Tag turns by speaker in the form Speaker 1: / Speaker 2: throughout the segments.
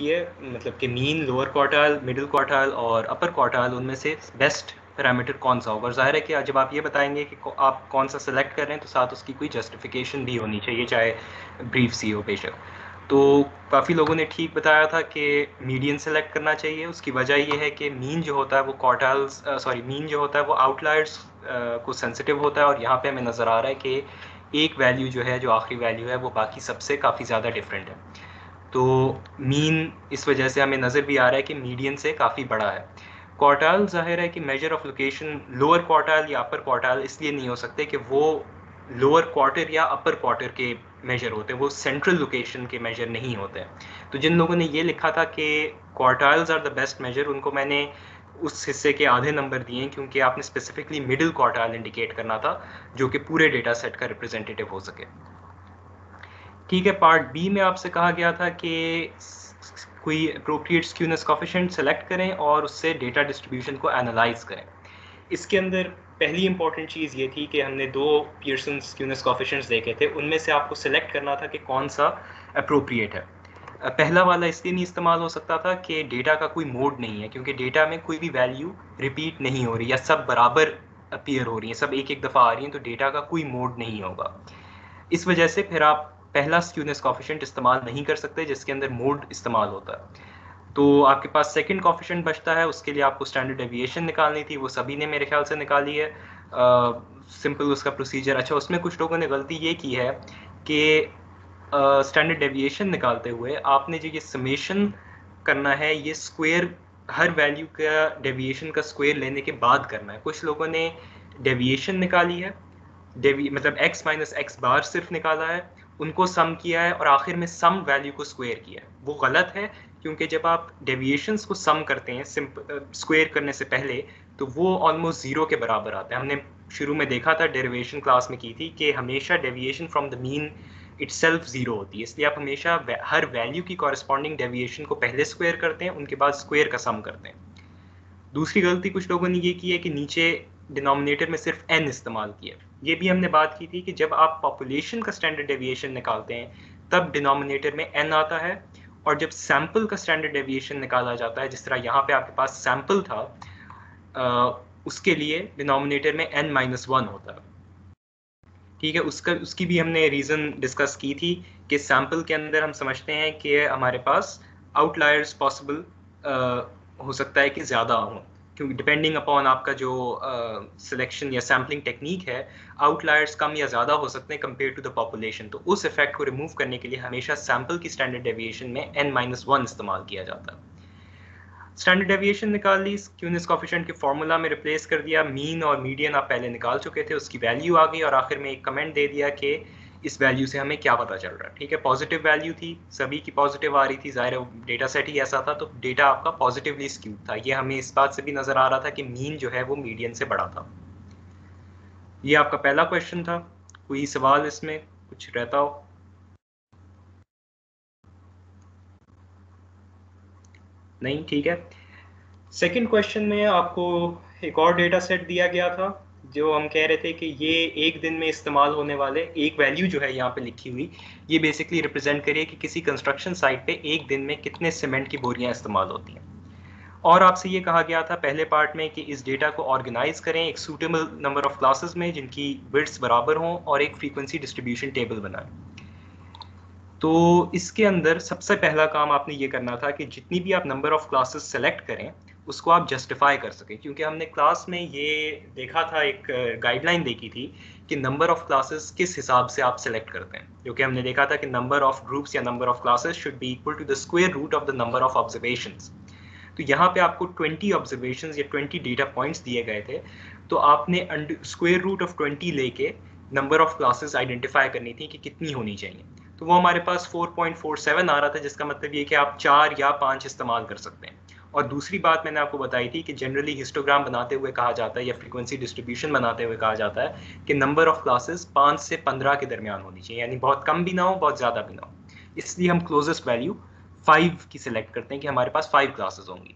Speaker 1: ये मतलब कि mean, lower quartile, middle quartile और अपर क्वार्टाइल, उनमें से बेस्ट पैरामीटर कौन सा होगा। और जाहिर है कि जब आप ये बताएंगे कि आप कौन सा सेलेक्ट कर रहे हैं तो साथ उसकी कोई जस्टिफिकेशन भी होनी चाहिए, चाहे ब्रीफ सी हो बेशक। तो काफ़ी लोगों ने ठीक बताया था कि मीडियन सेलेक्ट करना चाहिए। उसकी वजह ये है कि मीन जो होता है वो क्वार्टाइल्स मीन जो होता है वो आउटलायर्स को सेंसिटिव होता है, और यहाँ पे हमें नज़र आ रहा है कि एक वैल्यू जो है, जो आखिरी वैल्यू है, वो बाकी सबसे काफ़ी ज़्यादा डिफरेंट है। तो मीन इस वजह से हमें नज़र भी आ रहा है कि मीडियन से काफ़ी बड़ा है। क्वार्टाइल जाहिर है कि measure of location lower quartile या अपर क्वार्टाइल इसलिए नहीं हो सकते कि वो लोअर क्वार्टर या अपर क्वार्टर के मेजर होते हैं, वो सेंट्रल लोकेशन के मेजर नहीं होते हैं। तो जिन लोगों ने ये लिखा था कि quartiles are the best measure, उनको मैंने उस हिस्से के आधे नंबर दिए, क्योंकि आपने स्पेसिफिकली मिडिल क्वार्टाइल इंडिकेट करना था जो कि पूरे डेटा सेट का रिप्रेजेंटेटिव हो सके। ठीक है, पार्ट बी में आपसे कहा गया था कि कोई अप्रोप्रिएट स्क्यूनेस कोफिशिएंट सेलेक्ट करें और उससे डेटा डिस्ट्रीब्यूशन को एनालाइज करें। इसके अंदर पहली इंपॉर्टेंट चीज़ ये थी कि हमने दो पियर्सन स्क्यूनेस कोफिशिएंट्स देखे थे, उनमें से आपको सेलेक्ट करना था कि कौन सा अप्रोप्रिएट है। पहला वाला इसलिए नहीं इस्तेमाल हो सकता था कि डेटा का कोई मोड नहीं है, क्योंकि डेटा में कोई भी वैल्यू रिपीट नहीं हो रही या सब बराबर अपीयर हो रही है, सब एक एक दफ़ा आ रही हैं, तो डेटा का कोई मोड नहीं होगा। इस वजह से फिर आप पहला स्क्यूनेस कोफिशिएंट इस्तेमाल नहीं कर सकते जिसके अंदर मोड इस्तेमाल होता है। तो आपके पास सेकंड कोफिशिएंट बचता है, उसके लिए आपको स्टैंडर्ड डेविएशन निकालनी थी, वो सभी ने मेरे ख्याल से निकाली है। सिंपल उसका प्रोसीजर। अच्छा, उसमें कुछ लोगों ने गलती ये की है कि स्टैंडर्ड डेविएशन निकालते हुए आपने जो ये समेशन करना है, ये स्क्वायर हर वैल्यू का डेविएशन का स्क्वायर लेने के बाद करना है। कुछ लोगों ने डेविएशन निकाली है, मतलब x माइनस एक्स बार सिर्फ निकाला है, उनको सम किया है और आखिर में सम वैल्यू को स्क्वायर किया है। वो गलत है, क्योंकि जब आप डेविएशंस को सम करते हैं स्क्वायर करने से पहले, तो वो ऑलमोस्ट ज़ीरो के बराबर आता है। हमने शुरू में देखा था, डेरिवेशन क्लास में की थी, कि हमेशा deviation from the mean itself zero होती है। इसलिए आप हमेशा हर वैल्यू की कॉरस्पॉन्डिंग डेविएशन को पहले स्क्वायर करते हैं, उनके बाद स्क्वायर का सम करते हैं। दूसरी गलती कुछ लोगों ने ये की है कि नीचे डिनोमिनेटर में सिर्फ n इस्तेमाल किया। ये भी हमने बात की थी कि जब आप पॉपुलेशन का स्टैंडर्ड डेविएशन निकालते हैं तब डिनोमिनेटर में n आता है, और जब सैंपल का स्टैंडर्ड डेविएशन निकाला जाता है, जिस तरह यहाँ पे आपके पास सैंपल था, उसके लिए डिनोमिनेटर में n-1 होता है। ठीक है, उसकी भी हमने रीज़न डिस्कस की थी कि सैंपल के अंदर हम समझते हैं कि हमारे पास आउटलायर्स पॉसिबल हो सकता है कि ज़्यादा हों, क्योंकि डिपेंडिंग अपॉन आपका जो सिलेक्शन या सैम्पलिंग टेक्निक है, आउटलायर्स कम या ज़्यादा हो सकते हैं कंपेयर टू द पॉपुलेशन। तो उस इफेक्ट को रिमूव करने के लिए हमेशा सैंपल की स्टैंडर्ड डेविएशन में n-1 इस्तेमाल किया जाता है। स्टैंडर्ड डेविएशन निकाल ली, स्क्यूनेस कोफिशिएंट के फार्मूला में रिप्लेस कर दिया, मीन और मीडियन आप पहले निकाल चुके थे, उसकी वैल्यू आ गई, और आखिर में एक कमेंट दे दिया कि इस वैल्यू से हमें क्या पता चल रहा है। ठीक है, पॉजिटिव वैल्यू थी, सभी की पॉजिटिव आ रही थी, जाहिर है डेटा सेट ही ऐसा था, तो डेटा आपका पॉजिटिवली स्क्यूड था। ये हमें इस बात से भी नजर आ रहा था कि मीन जो है वो मीडियन से बड़ा था। ये आपका पहला क्वेश्चन था। कोई सवाल इसमें कुछ रहता हो? नहीं, ठीक है। सेकंड क्वेश्चन में आपको एक और डेटा सेट दिया गया था, जो हम कह रहे थे कि ये एक दिन में इस्तेमाल होने वाले, एक वैल्यू जो है यहाँ पे लिखी हुई, ये बेसिकली रिप्रेजेंट करिए कि किसी कंस्ट्रक्शन साइट पे एक दिन में कितने सीमेंट की बोरियां इस्तेमाल होती हैं। और आपसे ये कहा गया था पहले पार्ट में कि इस डेटा को ऑर्गेनाइज करें एक सूटेबल नंबर ऑफ क्लासेस में जिनकी विड्थ्स बराबर हों, और एक फ्रीक्वेंसी डिस्ट्रीब्यूशन टेबल बनाएं। तो इसके अंदर सबसे पहला काम आपने ये करना था कि जितनी भी आप नंबर ऑफ क्लासेस सेलेक्ट करें उसको आप जस्टिफाई कर सकें, क्योंकि हमने क्लास में ये देखा था, एक गाइडलाइन देखी थी कि नंबर ऑफ क्लासेस किस हिसाब से आप सेलेक्ट करते हैं, जो कि हमने देखा था कि नंबर ऑफ ग्रुप्स या number of classes should be equal to the square root of the number of observations. तो यहाँ पे आपको 20 ऑब्जर्वेशंस या 20 डेटा पॉइंट्स दिए गए थे, तो आपने स्क्वायर रूट ऑफ 20 लेके नंबर ऑफ क्लासेस आइडेंटिफाई करनी थी कि कितनी होनी चाहिए। तो वो हमारे पास 4.47 आ रहा था, जिसका मतलब ये कि आप 4 या 5 इस्तेमाल कर सकते हैं। और दूसरी बात मैंने आपको बताई थी कि जनरली हिस्टोग्राम बनाते हुए कहा जाता है या फ्रीक्वेंसी डिस्ट्रीब्यूशन बनाते हुए कहा जाता है कि नंबर ऑफ क्लासेस 5 से 15 के दरमियान होनी चाहिए, यानी बहुत कम भी ना हो, बहुत ज़्यादा भी ना हो। इसलिए हम क्लोजेस्ट वैल्यू 5 की सिलेक्ट करते हैं कि हमारे पास 5 क्लासेस होंगी।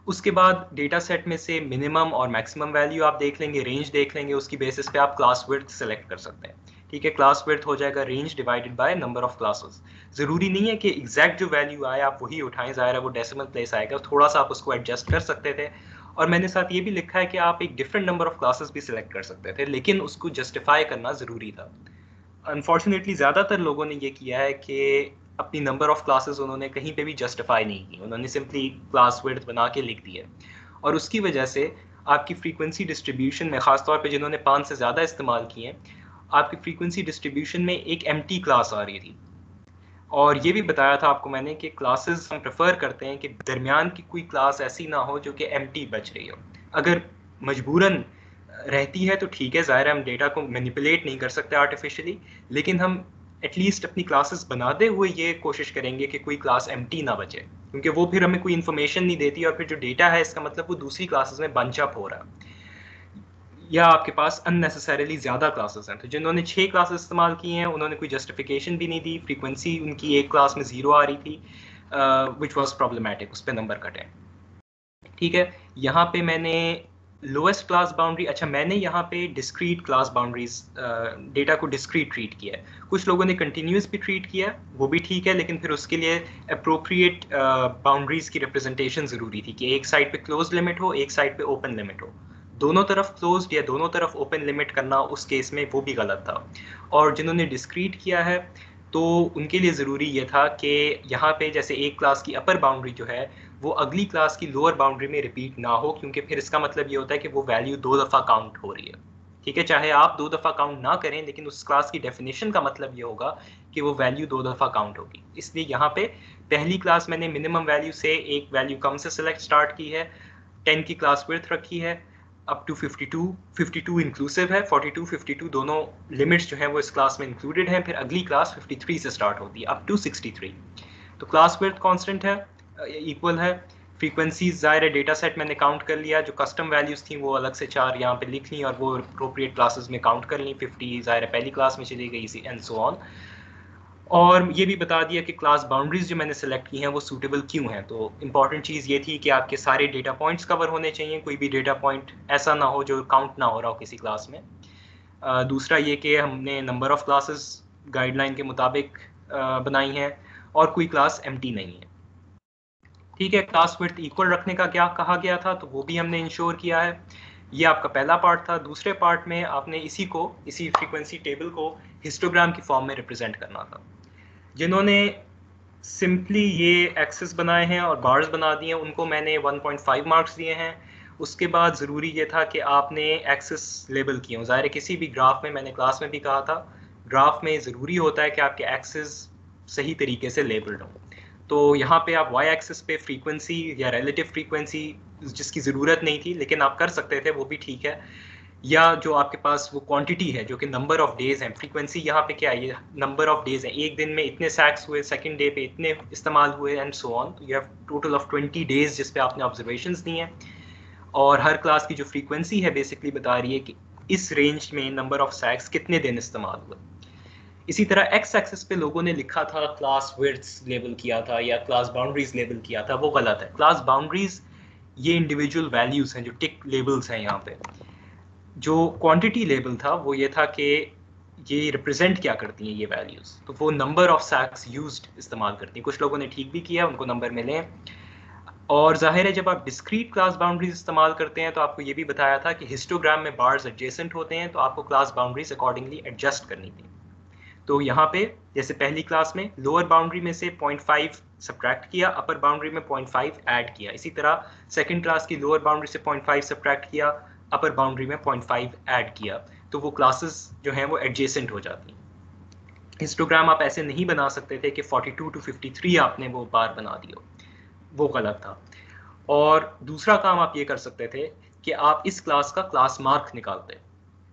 Speaker 1: उसके बाद डेटा सेट में से मिनिमम और मैक्सिमम वैल्यू आप देख लेंगे, रेंज देख लेंगे, उसकी बेसिस पे आप क्लास विड्थ सेलेक्ट कर सकते हैं। ठीक है, क्लास विड्थ हो जाएगा range divided by number of classes. ज़रूरी नहीं है कि एग्जैक्ट जो वैल्यू आए आप वही उठाएं, ज़ाहिर है वो डेसिमल प्लेस आएगा, थोड़ा सा आप उसको एडजस्ट कर सकते थे। और मैंने साथ ये भी लिखा है कि आप एक डिफरेंट नंबर ऑफ क्लासेस भी सिलेक्ट कर सकते थे, लेकिन उसको जस्टिफाई करना ज़रूरी था। अनफॉर्चुनेटली ज़्यादातर लोगों ने ये किया है कि अपनी नंबर ऑफ क्लासेस उन्होंने कहीं पे भी जस्टिफाई नहीं की, उन्होंने सिंपली क्लास विड्थ बना के लिख दिया, और उसकी वजह से आपकी फ्रीक्वेंसी डिस्ट्रीब्यूशन में, ख़ासतौर पे जिन्होंने 5 से ज़्यादा इस्तेमाल किए, आपकी फ्रीक्वेंसी डिस्ट्रीब्यूशन में एक एम्प्टी क्लास आ रही थी। और ये भी बताया था आपको मैंने कि क्लासेस हम प्रेफर करते हैं कि दरमियान की कोई क्लास ऐसी ना हो जो कि एम्प्टी बच रही हो। अगर मजबूरन रहती है तो ठीक है, ज़ाहिर है हम डेटा को मैनिपुलेट नहीं कर सकते आर्टिफिशियली, लेकिन हम एटलीस्ट अपनी क्लासेस बनाते हुए ये कोशिश करेंगे कि कोई क्लास एम्प्टी ना बचे, क्योंकि वो फिर हमें कोई इन्फॉर्मेशन नहीं देती, और फिर जो डेटा है इसका मतलब वो दूसरी क्लासेस में बंच अप हो रहा है, या आपके पास अननेसेसरीली ज़्यादा क्लासेस हैं। तो जिन्होंने 6 क्लासेस इस्तेमाल की हैं उन्होंने कोई जस्टिफिकेशन भी नहीं दी, फ्रीक्वेंसी उनकी एक क्लास में 0 आ रही थी, विच वॉज प्रॉब्लमैटिक, उस पर नंबर कटे। ठीक है, यहाँ पे मैंने लोएस्ट क्लास बाउंड्री, अच्छा मैंने यहाँ पे डिस्क्रीट क्लास बाउंड्रीज, डेटा को डिस्क्रीट ट्रीट किया है। कुछ लोगों ने कंटिन्यूस भी ट्रीट किया, वो भी ठीक है, लेकिन फिर उसके लिए अप्रोप्रिएट बाउंड्रीज की रिप्रेजेंटेशन ज़रूरी थी कि एक साइड पे क्लोज लिमिट हो, एक साइड पे ओपन लिमिट हो। दोनों तरफ क्लोज्ड या दोनों तरफ ओपन लिमिट करना उस केस में वो भी गलत था। और जिन्होंने डिस्क्रीट किया है तो उनके लिए ज़रूरी ये था कि यहाँ पे जैसे एक क्लास की अपर बाउंड्री जो है वो अगली क्लास की लोअर बाउंड्री में रिपीट ना हो, क्योंकि फिर इसका मतलब ये होता है कि वो वैल्यू 2 दफ़ा काउंट हो रही है। ठीक है, चाहे आप 2 दफ़ा काउंट ना करें, लेकिन उस क्लास की डेफिनेशन का मतलब ये होगा कि वो वैल्यू 2 दफ़ा काउंट होगी। इसलिए यहाँ पे पहली क्लास मैंने मिनिमम वैल्यू से एक वैल्यू कम से सिलेक्ट स्टार्ट की है, 10 की क्लास विड्थ रखी है, अप टू 52 इंक्लूसिव है, 42 52 दोनों लिमिट्स जो हैं वो इस क्लास में इंक्लूडेड हैं। फिर अगली क्लास 53 से स्टार्ट होती है अप टू 63। तो क्लास विड्थ कांस्टेंट है, इक्वल है। फ्रीक्वेंसीज ज़ाहिर है डेटा सेट मैंने काउंट कर लिया, जो कस्टम वैल्यूज़ थी वो अलग से 4 यहाँ पे लिख ली और वो अप्रोप्रिएट क्लासेस में काउंट कर ली। 50 ज़ाहिर है पहली क्लास में चली गई, एंड सो ऑन। और ये भी बता दिया कि क्लास बाउंड्रीज जो मैंने सेलेक्ट की हैं वो सूटेबल क्यों हैं। तो इंपॉर्टेंट चीज़ ये थी कि आपके सारे डेटा पॉइंट्स कवर होने चाहिए, कोई भी डेटा पॉइंट ऐसा ना हो जो काउंट ना हो रहा हो किसी क्लास में। दूसरा ये कि हमने नंबर ऑफ क्लासेस गाइडलाइन के मुताबिक बनाई हैं, और कोई क्लास एम्प्टी नहीं है। ठीक है, क्लास विड्थ इक्वल रखने का क्या कहा गया था, तो वो भी हमने इंश्योर किया है। ये आपका पहला पार्ट था। दूसरे पार्ट में आपने इसी फ्रीक्वेंसी टेबल को हिस्टोग्राम की फॉर्म में रिप्रेजेंट करना था। जिन्होंने सिंपली ये एक्सेस बनाए हैं और बार्स बना दिए हैं उनको मैंने 1.5 मार्क्स दिए हैं। उसके बाद ज़रूरी ये था कि आपने एक्सेस लेबल किए हों। ज़ाहिर है किसी भी ग्राफ में, मैंने क्लास में भी कहा था, ग्राफ में ज़रूरी होता है कि आपके एक्सेस सही तरीके से लेबल्ड हों। तो यहाँ पे आप वाई एक्सेस पे फ्रीक्वेंसी या रिलेटिव फ्रीक्वेंसी जिसकी ज़रूरत नहीं थी लेकिन आप कर सकते थे, वो भी ठीक है, या जो आपके पास वो क्वांटिटी है जो कि नंबर ऑफ डेज हैं। फ्रीक्वेंसी यहाँ पे क्या है, ये नंबर ऑफ डेज है, एक दिन में इतने सैक्स हुए, सेकंड डे पे इतने इस्तेमाल हुए, एंड सो ऑन। तो you have total of 20 days जिस पे आपने ऑब्जर्वेशंस दी हैं, और हर क्लास की जो फ्रीक्वेंसी है बेसिकली बता रही है कि इस रेंज में नंबर ऑफ सैक्स कितने दिन इस्तेमाल हुए। इसी तरह एक्स एक्सिस पे लोगों ने लिखा था क्लास विड्थ्स लेबल किया था या क्लास बाउंड्रीज लेबल किया था, वो गलत है। क्लास बाउंड्रीज ये इंडिविजुअल वैल्यूज हैं जो टिक लेबल्स हैं यहाँ पे। जो क्वांटिटी लेबल था वो ये था कि ये रिप्रेजेंट क्या करती हैं ये वैल्यूज़, तो वो नंबर ऑफ सैक्स यूज्ड इस्तेमाल करती हैं। कुछ लोगों ने ठीक भी किया, उनको नंबर मिले हैं। और जाहिर है जब आप डिस्क्रीट क्लास बाउंड्रीज इस्तेमाल करते हैं तो आपको ये भी बताया था कि हिस्टोग्राम में बार्स एडजेसेंट होते हैं, तो आपको क्लास बाउंड्रीज अकॉर्डिंगली एडजस्ट करनी थी। तो यहाँ पे जैसे पहली क्लास में लोअर बाउंड्री में से 0.5 सब्ट्रैक्ट किया, अपर बाउंड्री में 0.5 ऐड किया। इसी तरह सेकंड क्लास की लोअर बाउंड्री से 0.5 सब्ट्रैक्ट किया, अपर बाउंड्री में 0.5 ऐड किया, तो वो क्लासेस जो हैं वो एडजेसेंट हो जाती हैं। हिस्टोग्राम आप ऐसे नहीं बना सकते थे कि 42 to 53 आपने वो बार बना दिया, वो गलत था। और दूसरा काम आप ये कर सकते थे कि आप इस क्लास का क्लास मार्क निकालते,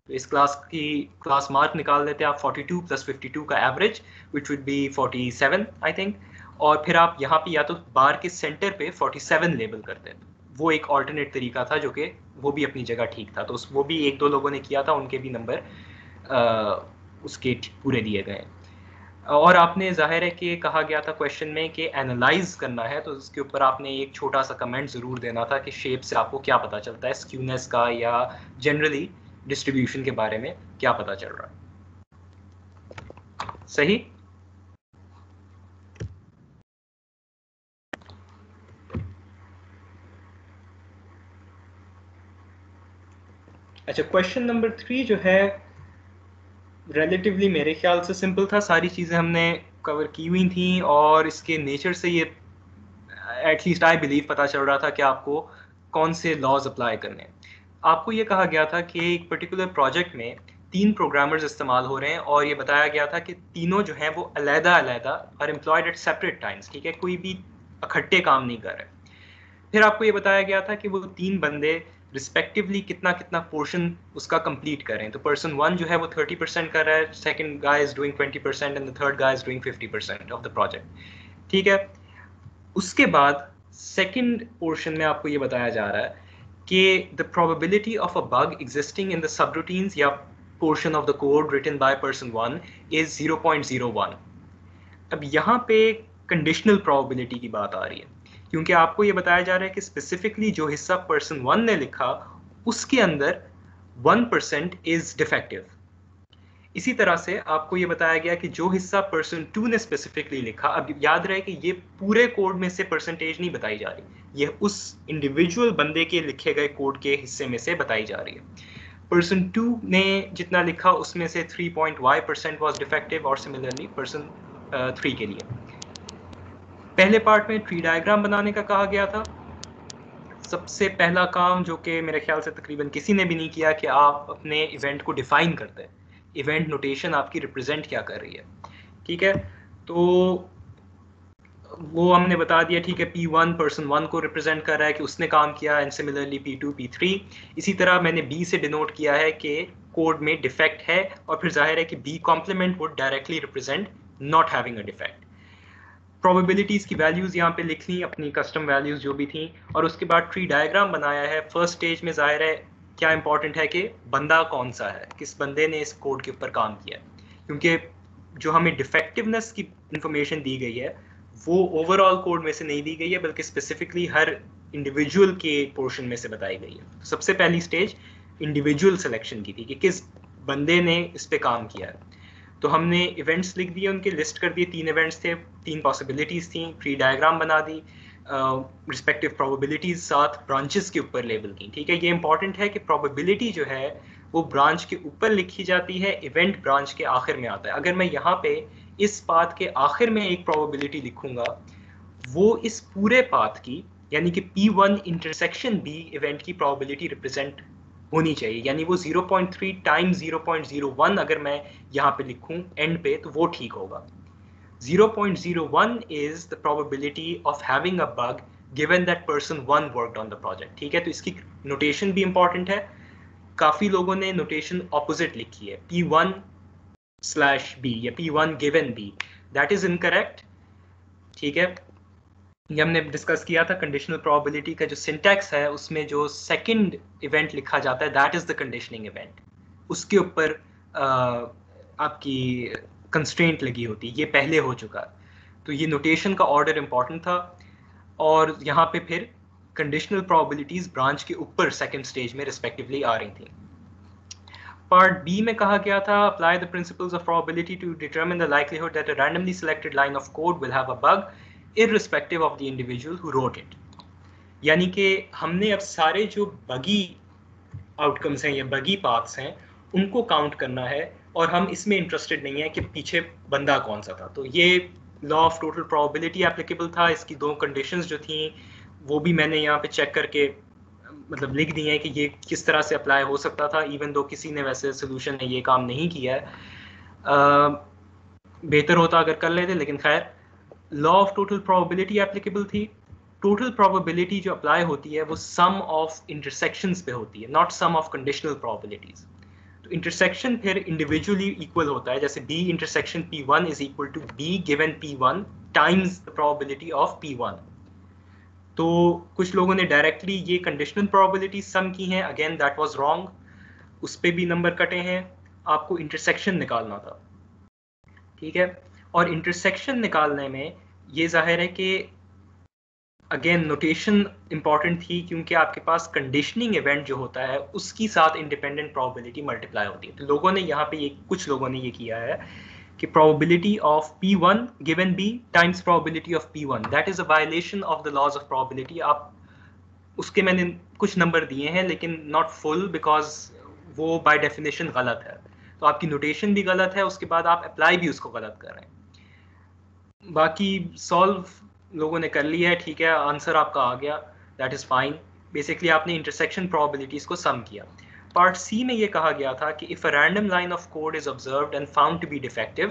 Speaker 1: तो इस क्लास की क्लास मार्क निकाल देते आप 42 + 52 का average, which would be 47 I think, और फिर आप यहाँ पे या तो बार के सेंटर पे 47 लेबल करते हैं। वो एक ऑल्टरनेट तरीका था जो कि वो भी अपनी जगह ठीक था, तो वो भी एक दो लोगों ने किया था, उनके भी नंबर उसके पूरे दिए गए। और आपने जाहिर है कि कहा गया था क्वेश्चन में कि एनालाइज करना है, तो उसके ऊपर आपने एक छोटा सा कमेंट ज़रूर देना था कि शेप से आपको क्या पता चलता है, स्क्यूनेस का या जनरली डिस्ट्रीब्यूशन के बारे में क्या पता चल रहा है। सही। अच्छा, क्वेश्चन नंबर 3 जो है रिलेटिवली मेरे ख्याल से सिंपल था, सारी चीज़ें हमने कवर की हुई थी और इसके नेचर से ये एटलीस्ट आई बिलीव पता चल रहा था कि आपको कौन से लॉज अप्लाई करने हैं। आपको ये कहा गया था कि एक पर्टिकुलर प्रोजेक्ट में 3 प्रोग्रामर्स इस्तेमाल हो रहे हैं और ये बताया गया था कि तीनों जो हैं वो अलग-अलग और एम्प्लॉयड एट सेपरेट टाइम्स, ठीक है, कोई भी इकट्ठे काम नहीं कर रहे। फिर आपको ये बताया गया था कि वो 3 बंदे रिस्पेक्टिवली कितना कितना पोर्शन उसका कंप्लीट करें। तो पर्सन 1 जो है वो 30% कर रहा है, second guy is doing 20% and the third guy is doing 50% of the project, ठीक है। उसके बाद सेकंड पोर्शन में आपको ये बताया जा रहा है कि the probability of a bug existing in the subroutines या portion of the code written by person 1 is 0.01। अब यहाँ पे कंडीशनल प्रोबेबिलिटी की बात आ रही है, क्योंकि आपको ये बताया जा रहा है कि स्पेसिफिकली जो हिस्सा पर्सन 1 ने लिखा उसके अंदर 1% इज डिफेक्टिव। इसी तरह से आपको ये बताया गया कि जो हिस्सा पर्सन 2 ने स्पेसिफिकली लिखा, अब याद रहे कि ये पूरे कोड में से परसेंटेज नहीं बताई जा रही, ये उस इंडिविजुअल बंदे के लिखे गए कोड के हिस्से में से बताई जा रही है। पर्सन 2 ने जितना लिखा उसमें से 3.y% वॉज डिफेक्टिव और सिमिलरली पर्सन 3 के लिए। पहले पार्ट में ट्री डायग्राम बनाने का कहा गया था। सबसे पहला काम जो कि मेरे ख्याल से तकरीबन किसी ने भी नहीं किया कि आप अपने इवेंट को डिफाइन करते हैं, इवेंट नोटेशन आपकी रिप्रेजेंट क्या कर रही है, ठीक है। तो वो हमने बता दिया, ठीक है, P1 पर्सन 1 को रिप्रेजेंट कर रहा है कि उसने काम किया एंड सिमिलरली P2 P3। इसी तरह मैंने B से डिनोट किया है कि कोड में डिफेक्ट है और फिर जाहिर है कि B complement would directly represent not having a defect. Probabilities की वैल्यूज़ यहाँ पे लिख ली, अपनी कस्टम वैल्यूज़ जो भी थी, और उसके बाद ट्री डायग्राम बनाया है। फर्स्ट स्टेज में जाहिर है क्या इंपॉर्टेंट है कि बंदा कौन सा है, किस बंदे ने इस कोड के ऊपर काम किया, क्योंकि जो हमें डिफेक्टिवनेस की इंफॉर्मेशन दी गई है वो ओवरऑल कोड में से नहीं दी गई है, बल्कि स्पेसिफिकली हर इंडिविजुअल के पोर्शन में से बताई गई है। तो सबसे पहली स्टेज इंडिविजुअल सिलेक्शन की थी कि किस बंदे ने इस पे काम किया है। तो हमने इवेंट्स लिख दिए, उनके लिस्ट कर दिए, 3 इवेंट्स थे, 3 पॉसिबिलिटीज़ थी, ट्री डायग्राम बना दी, रिस्पेक्टिव प्रोबेबिलिटीज 7 ब्रांचेस के ऊपर लेबल की, ठीक है। ये इंपॉर्टेंट है कि प्रोबेबिलिटी जो है वो ब्रांच के ऊपर लिखी जाती है, इवेंट ब्रांच के आखिर में आता है। अगर मैं यहाँ पे इस पाथ के आखिर में एक प्रोबेबिलिटी लिखूंगा, वो इस पूरे पाथ की यानी कि P1 इंटरसेक्शन B इवेंट की प्रोबेबिलिटी रिप्रेजेंट होनी चाहिए, यानी वो 0.3 टाइम्स 0.01 अगर मैं यहाँ पे लिखूं एंड पे तो वो ठीक होगा। 0.01 is the probability of having a bug given that person 1 worked on the project, ठीक है। तो इसकी नोटेशन भी इंपॉर्टेंट है। काफी लोगों ने नोटेशन ऑपोजिट लिखी है, P1/B या P1 given B, that is incorrect, ठीक है। ये हमने डिस्कस किया था, कंडीशनल प्रोबेबिलिटी का जो सिंटैक्स है उसमें जो सेकंड इवेंट लिखा जाता है that is the conditioning event, उसके ऊपर आपकी कंस्ट्रेंट लगी होती है, ये पहले हो चुका। तो ये नोटेशन का ऑर्डर इंपॉर्टेंट था, और यहाँ पे फिर कंडीशनल प्रोबेबिलिटीज ब्रांच के ऊपर सेकंड स्टेज में रिस्पेक्टिवली आ रही थी। पार्ट बी में कहा गया था apply the principles of probability to determine the likelihood that a randomly selected line of code will have a bug irrespective of the individual who wrote it। यानी कि हमने अब सारे जो बगी आउटकम्स हैं या बगी पाथ्स हैं उनको काउंट करना है, और हम इसमें इंटरेस्टेड नहीं है कि पीछे बंदा कौन सा था। तो ये law of total probability applicable था। इसकी 2 कंडीशंस जो थी वो भी मैंने यहाँ पे चेक करके मतलब लिख दी हैं कि ये किस तरह से अप्लाई हो सकता था, इवन दो किसी ने वैसे सोल्यूशन ने ये काम नहीं किया है। बेहतर होता अगर कर लेते, लेकिन खैर law of total probability applicable थी। टोटल प्रोबेबिलिटी जो अप्लाई होती है वो सम ऑफ इंटरसेक्शंस पे होती है, not sum of conditional probabilities. तो इंटरसेक्शन फिर इंडिविजुअली इक्वल होता है, जैसे B intersection P1 is equal to B given P1 times the probability of P1। तो कुछ लोगों ने डायरेक्टली ये कंडीशनल प्रोबेबिलिटी सम की हैं, अगेन दैट वाज रॉन्ग, उस पे भी नंबर कटे हैं। आपको इंटरसेक्शन निकालना था, ठीक है। और इंटरसेक्शन निकालने में ये जाहिर है कि अगेन नोटेशन इंपॉर्टेंट थी, क्योंकि आपके पास कंडीशनिंग इवेंट जो होता है उसकी साथ इंडिपेंडेंट प्रोबेबिलिटी मल्टीप्लाई होती है। तो लोगों ने यहाँ पे ये कुछ लोगों ने ये किया है कि probability of P1 given B times probability of P1, that is a violation of the laws of probability. आप उसके मैंने कुछ नंबर दिए हैं लेकिन नॉट फुल बिकॉज वो बाय डेफिनेशन गलत है, तो आपकी नोटेशन भी गलत है, उसके बाद आप अप्लाई भी उसको गलत कर रहे हैं। बाकी सॉल्व लोगों ने कर लिया है, ठीक है, आंसर आपका आ गया, दैट इज़ फाइन। बेसिकली आपने इंटरसेक्शन प्रोबेबिलिटीज को सम किया। पार्ट सी में ये कहा गया था कि if a random line of code is observed and found to be defective,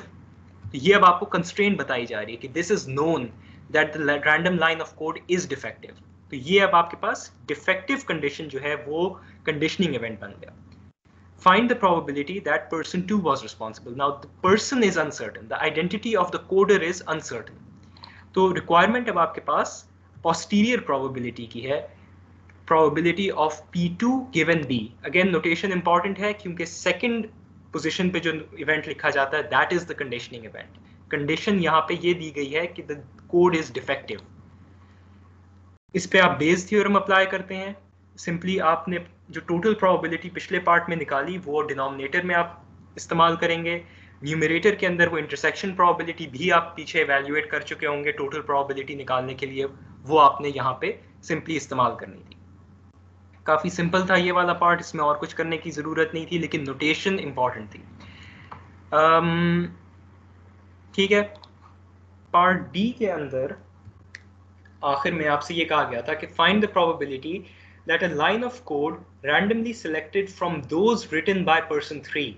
Speaker 1: तो ये अब आपको कंस्ट्रेंट बताई जा रही है कि this is known that the random line of code is defective. तो ये अब आपके पास डिफेक्टिव कंडीशन जो है वो कंडीशनिंग इवेंट बन गया। Find the probability that person 2 was responsible. Now the person is uncertain, the identity of the coder is uncertain. तो requirement अब आपके पास posterior probability की है, probability of P2 given B. Again notation important है क्योंकि second position पे जो event लिखा जाता है that is the conditioning event. Condition यहाँ पे ये दी गई है कि the code is defective. इस पे आप बेस थ्योरम अप्लाई करते हैं। सिंपली आपने जो टोटल प्रोबेबिलिटी पिछले पार्ट में निकाली वो डिनोमिनेटर में आप इस्तेमाल करेंगे, न्यूमरेटर के अंदर वो इंटरसेक्शन प्रोबेबिलिटी भी आप पीछे एवेल्युएट कर चुके होंगे टोटल प्रोबेबिलिटी निकालने के लिए, वो आपने यहाँ पे सिंपली इस्तेमाल करनी थी। काफ़ी सिंपल था ये वाला पार्ट, इसमें और कुछ करने की ज़रूरत नहीं थी, लेकिन नोटेशन इंपॉर्टेंट थी। ठीक है, पार्ट बी के अंदर आखिर में आपसे ये कहा गया था कि find the probability that a line of code randomly selected from those written by person 3।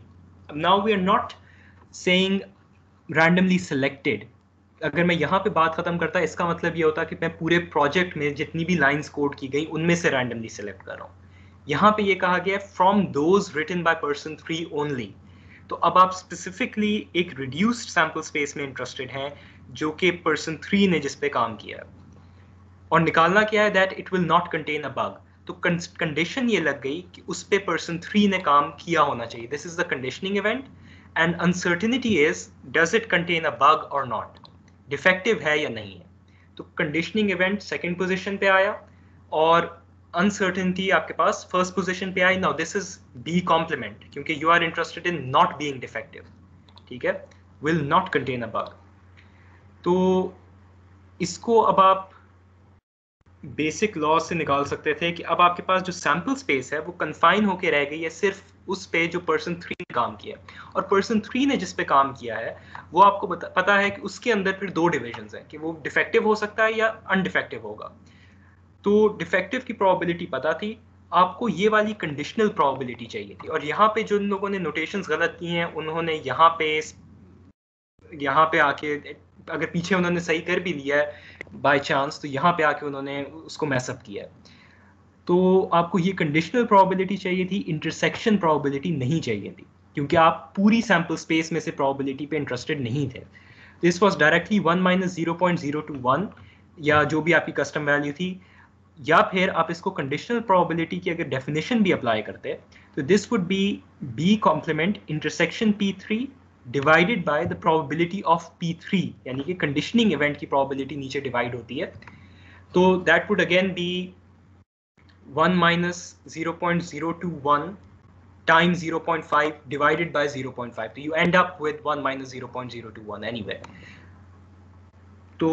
Speaker 1: Now we are not saying randomly selected. अगर मैं यहाँ पे बात खत्म करता, इसका मतलब ये होता कि मैं पूरे प्रोजेक्ट में जितनी भी लाइंस कोड की गई उनमें से रैंडमली सिलेक्ट कर रहा हूँ। यहाँ पे ये कहा गया from those written by person 3 only. तो अब आप स्पेसिफिकली एक रिड्यूस्ड सैम्पल स्पेस में इंटरेस्टेड हैं जो कि पर्सन 3 ने जिस पे काम किया है, और निकालना क्या है, that it will not contain a bug. तो कंडीशन ये लग गई कि उस पे पर्सन 3 ने काम किया होना चाहिए। This is the conditioning event and uncertainty is does it contain a bug और नॉट, डिफेक्टिव है या नहीं है। तो कंडीशनिंग इवेंट सेकंड पोजीशन पे आया और अनसर्टेनिटी आपके पास फर्स्ट पोजीशन पे आई। Now this is B complement, क्योंकि you are interested in not being defective, ठीक है, will not contain a bug. तो इसको अब आप बेसिक लॉ से निकाल सकते थे कि अब आपके पास जो सैम्पल स्पेस है वो कन्फाइन होके रह गई है सिर्फ उस पे जो पर्सन 3 ने काम किया, और पर्सन 3 ने जिस पे काम किया है वो आपको पता है कि उसके अंदर फिर दो डिविजन्स हैं कि वो डिफेक्टिव हो सकता है या अनडिफेक्टिव होगा। तो डिफेक्टिव की प्रोबेबिलिटी पता थी, आपको ये वाली कंडीशनल प्रोबेबिलिटी चाहिए थी। और यहाँ पे जो लोगों ने नोटेशंस गलत की हैं उन्होंने यहाँ पे आके, अगर पीछे उन्होंने सही कर भी लिया है बाय चांस, तो यहाँ पे आके उन्होंने उसको मैसअप किया है। तो आपको ये कंडीशनल प्रोबेबिलिटी चाहिए थी, इंटरसेक्शन प्रोबेबिलिटी नहीं चाहिए थी, क्योंकि आप पूरी सैम्पल स्पेस में से प्रोबेबिलिटी पे इंटरेस्टेड नहीं थे। दिस वाज डायरेक्टली 1 - 0.021 या जो भी आपकी कस्टम वैल्यू थी, या फिर आप इसको कंडीशनल प्रोबेबिलिटी की अगर डेफिनेशन भी अप्लाई करते तो this would be B complement intersection P3 divided by the probability of P3, यानी कि कंडीशनिंग इवेंट की प्रोबेबिलिटी नीचे डिवाइड होती है। तो that would again be 1 - 0.021 times 0.5 divided by 0.5, तो you end up with 1 - 0.021 anyway। तो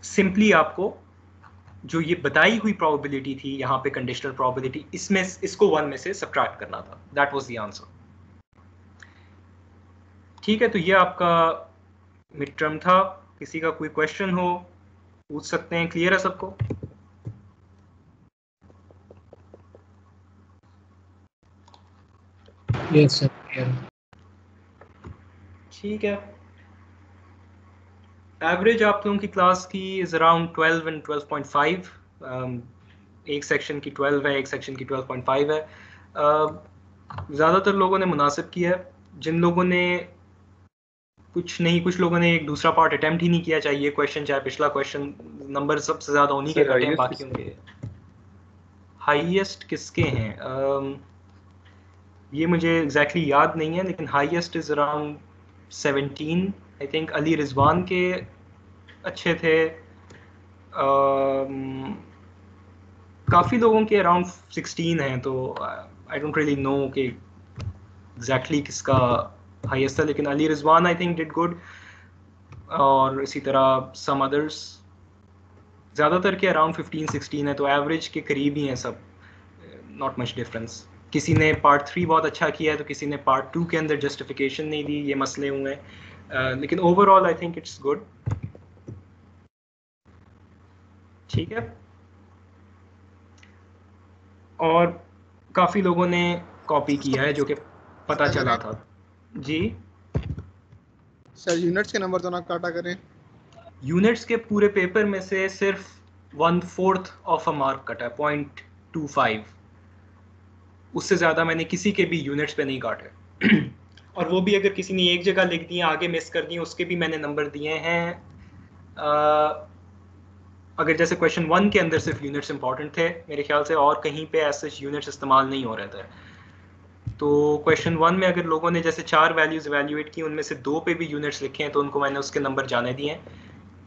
Speaker 1: सिंपली आपको जो ये बताई हुई प्रोबेबिलिटी थी यहाँ पे कंडीशनल प्रोबेबिलिटी, इसमें इसको 1 में से सब्ट्रैक्ट करना था, दैट वाज द आंसर। ठीक है, तो ये आपका मिड टर्म था। किसी का कोई क्वेश्चन हो पूछ सकते हैं, क्लियर है सबको?
Speaker 2: Yes sir, clear.
Speaker 1: ठीक है, एवरेज आप लोगों की क्लास की इज अराउंड 12 and 12.5। एक सेक्शन की 12 है, एक सेक्शन की 12.5 है। ज़्यादातर लोगों ने मुनासिब किया है। जिन लोगों ने कुछ लोगों ने एक दूसरा पार्ट अटेम्प्ट ही नहीं किया, चाहे ये क्वेश्चन चाहे पिछला क्वेश्चन, नंबर सबसे ज़्यादा उन्हीं के कटे हैं, बाकी होंगे। हाईएस्ट किसके हैं ये मुझे एग्जैक्टली याद नहीं है, लेकिन highest is around 17 I think. Ali Rizwan के अच्छे थे, काफ़ी लोगों के अराउंड 16 हैं। तो आई डोंट रियली नो कि एग्जैक्टली किसका हाईएस्ट था, लेकिन Ali Rizwan I think did good, और इसी तरह सम अदर्स, ज़्यादातर के अराउंड 15-16 है, तो एवरेज के करीब ही हैं सब, नॉट मच डिफरेंस। किसी ने पार्ट 3 बहुत अच्छा किया है तो किसी ने पार्ट 2 के अंदर जस्टिफिकेशन नहीं दी, ये मसले हुए हैं, लेकिन overall I think it's good. ठीक है, और काफ़ी लोगों ने कॉपी किया है जो कि पता चला था। जी
Speaker 2: सर यूनिट्स के नंबर तो ना काटा करें।
Speaker 1: यूनिट्स के पूरे पेपर में से सिर्फ 1/4 ऑफ अ मार्क कटा है, 0.25, उससे ज़्यादा मैंने किसी के भी यूनिट्स पे नहीं काटे और वो भी अगर किसी ने एक जगह लिख दिए आगे मिस कर दिए उसके भी मैंने नंबर दिए हैं। अगर जैसे क्वेश्चन 1 के अंदर सिर्फ यूनिट्स इंपॉर्टेंट थे मेरे ख्याल से, और कहीं पे ऐसे यूनिट्स इस्तेमाल नहीं हो रहे थे, तो क्वेश्चन 1 में अगर लोगों ने जैसे 4 वैल्यूज एवेल्यूएट की, उनमें से 2 पे भी यूनिट्स लिखे हैं तो उनको मैंने उसके नंबर जाने दिए हैं।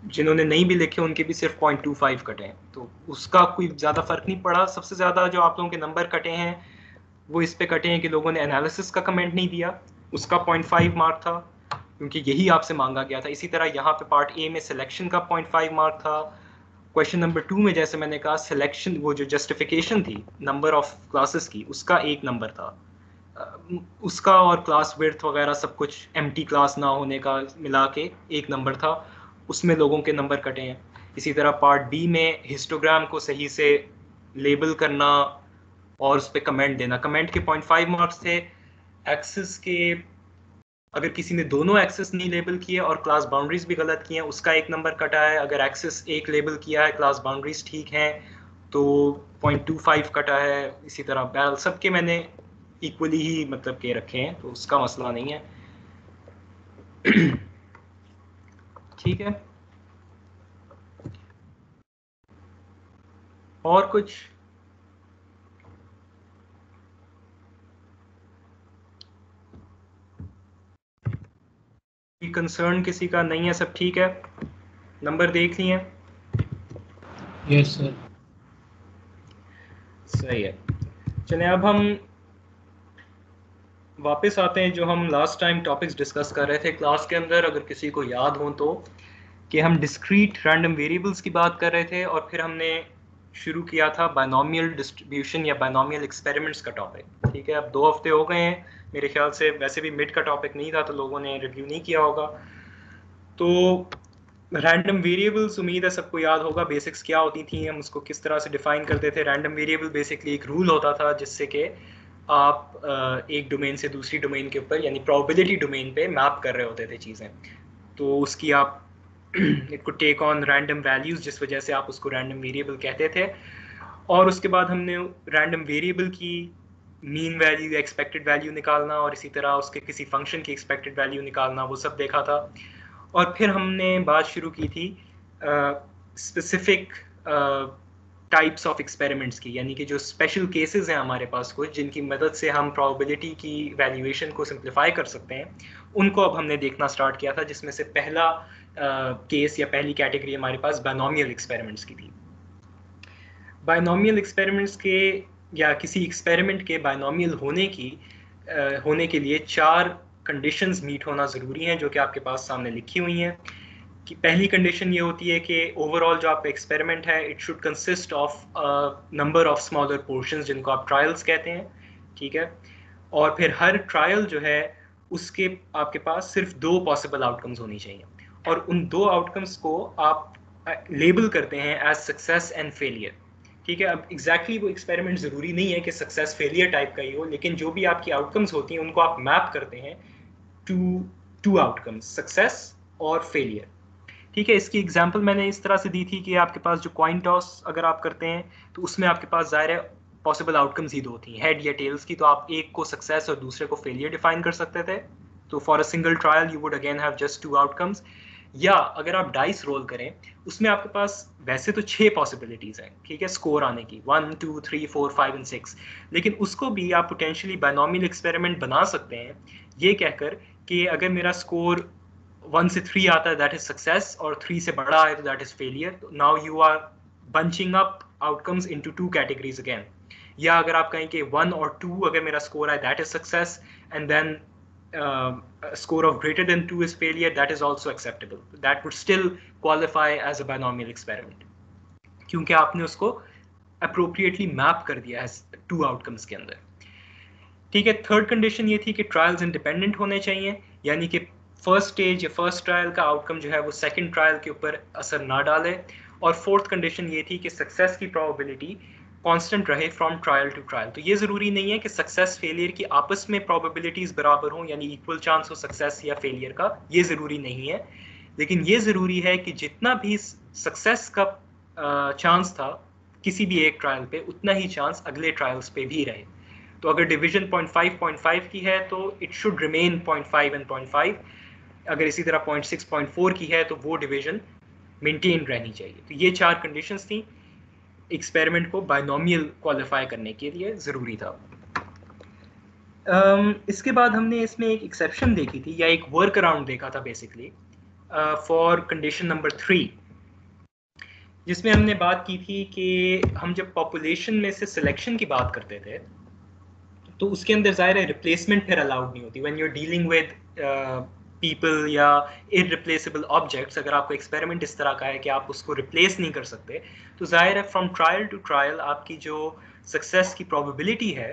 Speaker 1: जिन्होंने नहीं भी लिखे उनके भी सिर्फ 0.25 कटे हैं, तो उसका कोई ज़्यादा फ़र्क नहीं पड़ा। सबसे ज़्यादा जो आप लोगों के नंबर कटे हैं वो इस पे कटे हैं कि लोगों ने एनालिसिस का कमेंट नहीं दिया, उसका 0.5 मार्क था क्योंकि यही आपसे मांगा गया था। इसी तरह यहाँ पे पार्ट ए में सिलेक्शन का 0.5 मार्क था। क्वेश्चन नंबर 2 में जैसे मैंने कहा सिलेक्शन, वो जो जस्टिफिकेशन थी नंबर ऑफ क्लासेस की, उसका 1 नंबर था, उसका और क्लास विड्थ वगैरह सब कुछ एम्प्टी क्लास ना होने का मिला के 1 नंबर था, उसमें लोगों के नंबर कटे हैं। इसी तरह पार्ट बी में हिस्टोग्राम को सही से लेबल करना और उस पर कमेंट देना, कमेंट के 0.5 मार्क्स थे। एक्सेस के अगर किसी ने दोनों एक्सेस नहीं लेबल किए और क्लास बाउंड्रीज भी गलत किए हैं उसका 1 नंबर कटा है। अगर एक्सेस एक लेबल किया है क्लास बाउंड्रीज ठीक हैं तो 0.25 कटा है। इसी तरह बैल सबके मैंने इक्वली ही मतलब के रखे हैं, तो उसका मसला नहीं है। ठीक है, और कुछ कंसर्न किसी का नहीं है? सब ठीक है, नंबर देख लिए?
Speaker 3: Yes sir.
Speaker 1: सही है, चलें अब हम वापस आते हैं जो हम लास्ट टाइम टॉपिक्स डिस्कस कर रहे थे क्लास के अंदर, अगर किसी को याद हो तो, कि हम डिस्क्रीट रैंडम वेरिएबल्स की बात कर रहे थे और फिर हमने शुरू किया था बायनोमियल डिस्ट्रीब्यूशन या बायनोमियल एक्सपेरिमेंट्स का टॉपिक। ठीक है, अब 2 हफ्ते हो गए हैं मेरे ख्याल से, वैसे भी मिड का टॉपिक नहीं था तो लोगों ने रिव्यू नहीं किया होगा। तो रैंडम वेरिएबल्स उम्मीद है सबको याद होगा, बेसिक्स क्या होती थी, हम उसको किस तरह से डिफाइन करते थे। रैंडम वेरिएबल बेसिकली एक रूल होता था जिससे कि आप एक डोमेन से दूसरी डोमेन के ऊपर यानी प्रोबेबिलिटी डोमेन पे मैप कर रहे होते थे चीज़ें, तो उसकी आप it could take on random values जिस वजह से आप उसको रैंडम वेरिएबल कहते थे। और उसके बाद हमने रैंडम वेरिएबल की मीन वैल्यू या एक्सपेक्टेड वैल्यू निकालना और इसी तरह उसके किसी फंक्शन की एक्सपेक्टेड वैल्यू निकालना, वो सब देखा था। और फिर हमने बात शुरू की थी स्पेसिफिक टाइप्स ऑफ एक्सपेरिमेंट्स की, यानी कि जो स्पेशल केसेस हैं हमारे पास कुछ जिनकी मदद से हम प्रोबेबिलिटी की वैल्यूएशन को सिंप्लीफाई कर सकते हैं, उनको अब हमने देखना स्टार्ट किया था, जिसमें से पहला केस या पहली कैटेगरी हमारे पास बायनोमियल एक्सपेरिमेंट्स की थी। बायनोमियल एक्सपेरिमेंट्स के या किसी एक्सपेरिमेंट के बायनोमियल होने के लिए 4 कंडीशंस मीट होना ज़रूरी हैं जो कि आपके पास सामने लिखी हुई हैं। कि पहली कंडीशन ये होती है कि ओवरऑल जो आपका एक्सपेरिमेंट है it should consist of number of smaller portions जिनको आप ट्रायल्स कहते हैं। ठीक है, और फिर हर ट्रायल जो है उसके आपके पास सिर्फ 2 पॉसिबल आउटकम्स होनी चाहिए और उन 2 आउटकम्स को आप लेबल करते हैं एज सक्सेस एंड फेलियर। ठीक है, अब एग्जैक्टली वो एक्सपेरिमेंट ज़रूरी नहीं है कि सक्सेस फेलियर टाइप का ही हो, लेकिन जो भी आपकी आउटकम्स होती हैं उनको आप मैप करते हैं टू आउटकम्स, सक्सेस और फेलियर। ठीक है, इसकी एग्जांपल मैंने इस तरह से दी थी कि आपके पास जो कॉइन टॉस अगर आप करते हैं तो उसमें आपके पास ज़ाहिर है पॉसिबल आउटकम्स ही 2 थी, हेड या टेल्स की, तो आप एक को सक्सेस और दूसरे को फेलियर डिफाइन कर सकते थे। तो for a single trial you would again have just 2 outcomes. या अगर आप डाइस रोल करें उसमें आपके पास वैसे तो 6 पॉसिबिलिटीज़ हैं, ठीक है, स्कोर आने की 1 2 3 4 5 एंड 6, लेकिन उसको भी आप पोटेंशियली बायनोमियल एक्सपेरिमेंट बना सकते हैं ये कहकर कि अगर मेरा स्कोर 1 से 3 आता है दैट इज सक्सेस और 3 से बड़ा आए तो दैट इज फेलियर। तो now you are bunching up outcomes into 2 categories again. या अगर आप कहें कि 1 और 2 अगर मेरा स्कोर आए that is success and then score of greater than 2 is failure, that is also acceptable. That would still qualify as a binomial experiment, क्योंकि आपने उसको appropriately map कर दिया है 2 outcomes के अंदर. ठीक है, थर्ड कंडीशन ये थी कि ट्रायल्स इंडिपेंडेंट होने चाहिए, यानी कि फर्स्ट स्टेज या फर्स्ट ट्रायल का आउटकम जो है वो सेकंड ट्रायल के ऊपर असर ना डाले. और फोर्थ कंडीशन ये थी कि सक्सेस की प्रोबेबिलिटी कांस्टेंट रहे फ्रॉम ट्रायल टू ट्रायल. तो ये ज़रूरी नहीं है कि सक्सेस फेलियर की आपस में प्रोबेबिलिटीज़ बराबर हों, यानी इक्वल चांस हो सक्सेस या फेलियर का, ये ज़रूरी नहीं है. लेकिन ये ज़रूरी है कि जितना भी सक्सेस का चांस था किसी भी एक ट्रायल पे, उतना ही चांस अगले ट्रायल्स पे भी रहे. तो अगर डिवीजन 0.5 की है तो इट शुड रिमेन 0.5 एंड 0.5. अगर इसी तरह 0.6 0.4 की है तो वो डिवीजन मेंटेन रहनी चाहिए. तो ये 4 कंडीशंस थी एक्सपेरिमेंट को बाइनोमियल क्वालिफाई करने के लिए ज़रूरी था. इसके बाद हमने इसमें एक एक्सेप्शन देखी थी या एक वर्क अराउंड देखा था बेसिकली फॉर कंडीशन नंबर 3, जिसमें हमने बात की थी कि हम जब पॉपुलेशन में से सिलेक्शन की बात करते थे तो उसके अंदर ज़ाहिर है रिप्लेसमेंट फिर अलाउड नहीं होती. When you are dealing with people या इररिप्लेसेबल ऑब्जेक्ट्स, अगर आपको एक्सपेरिमेंट इस तरह का है कि आप उसको रिप्लेस नहीं कर सकते, तो ज़ाहिर है फ्रॉम ट्रायल टू ट्रायल आपकी जो सक्सेस की प्रोबेबिलिटी है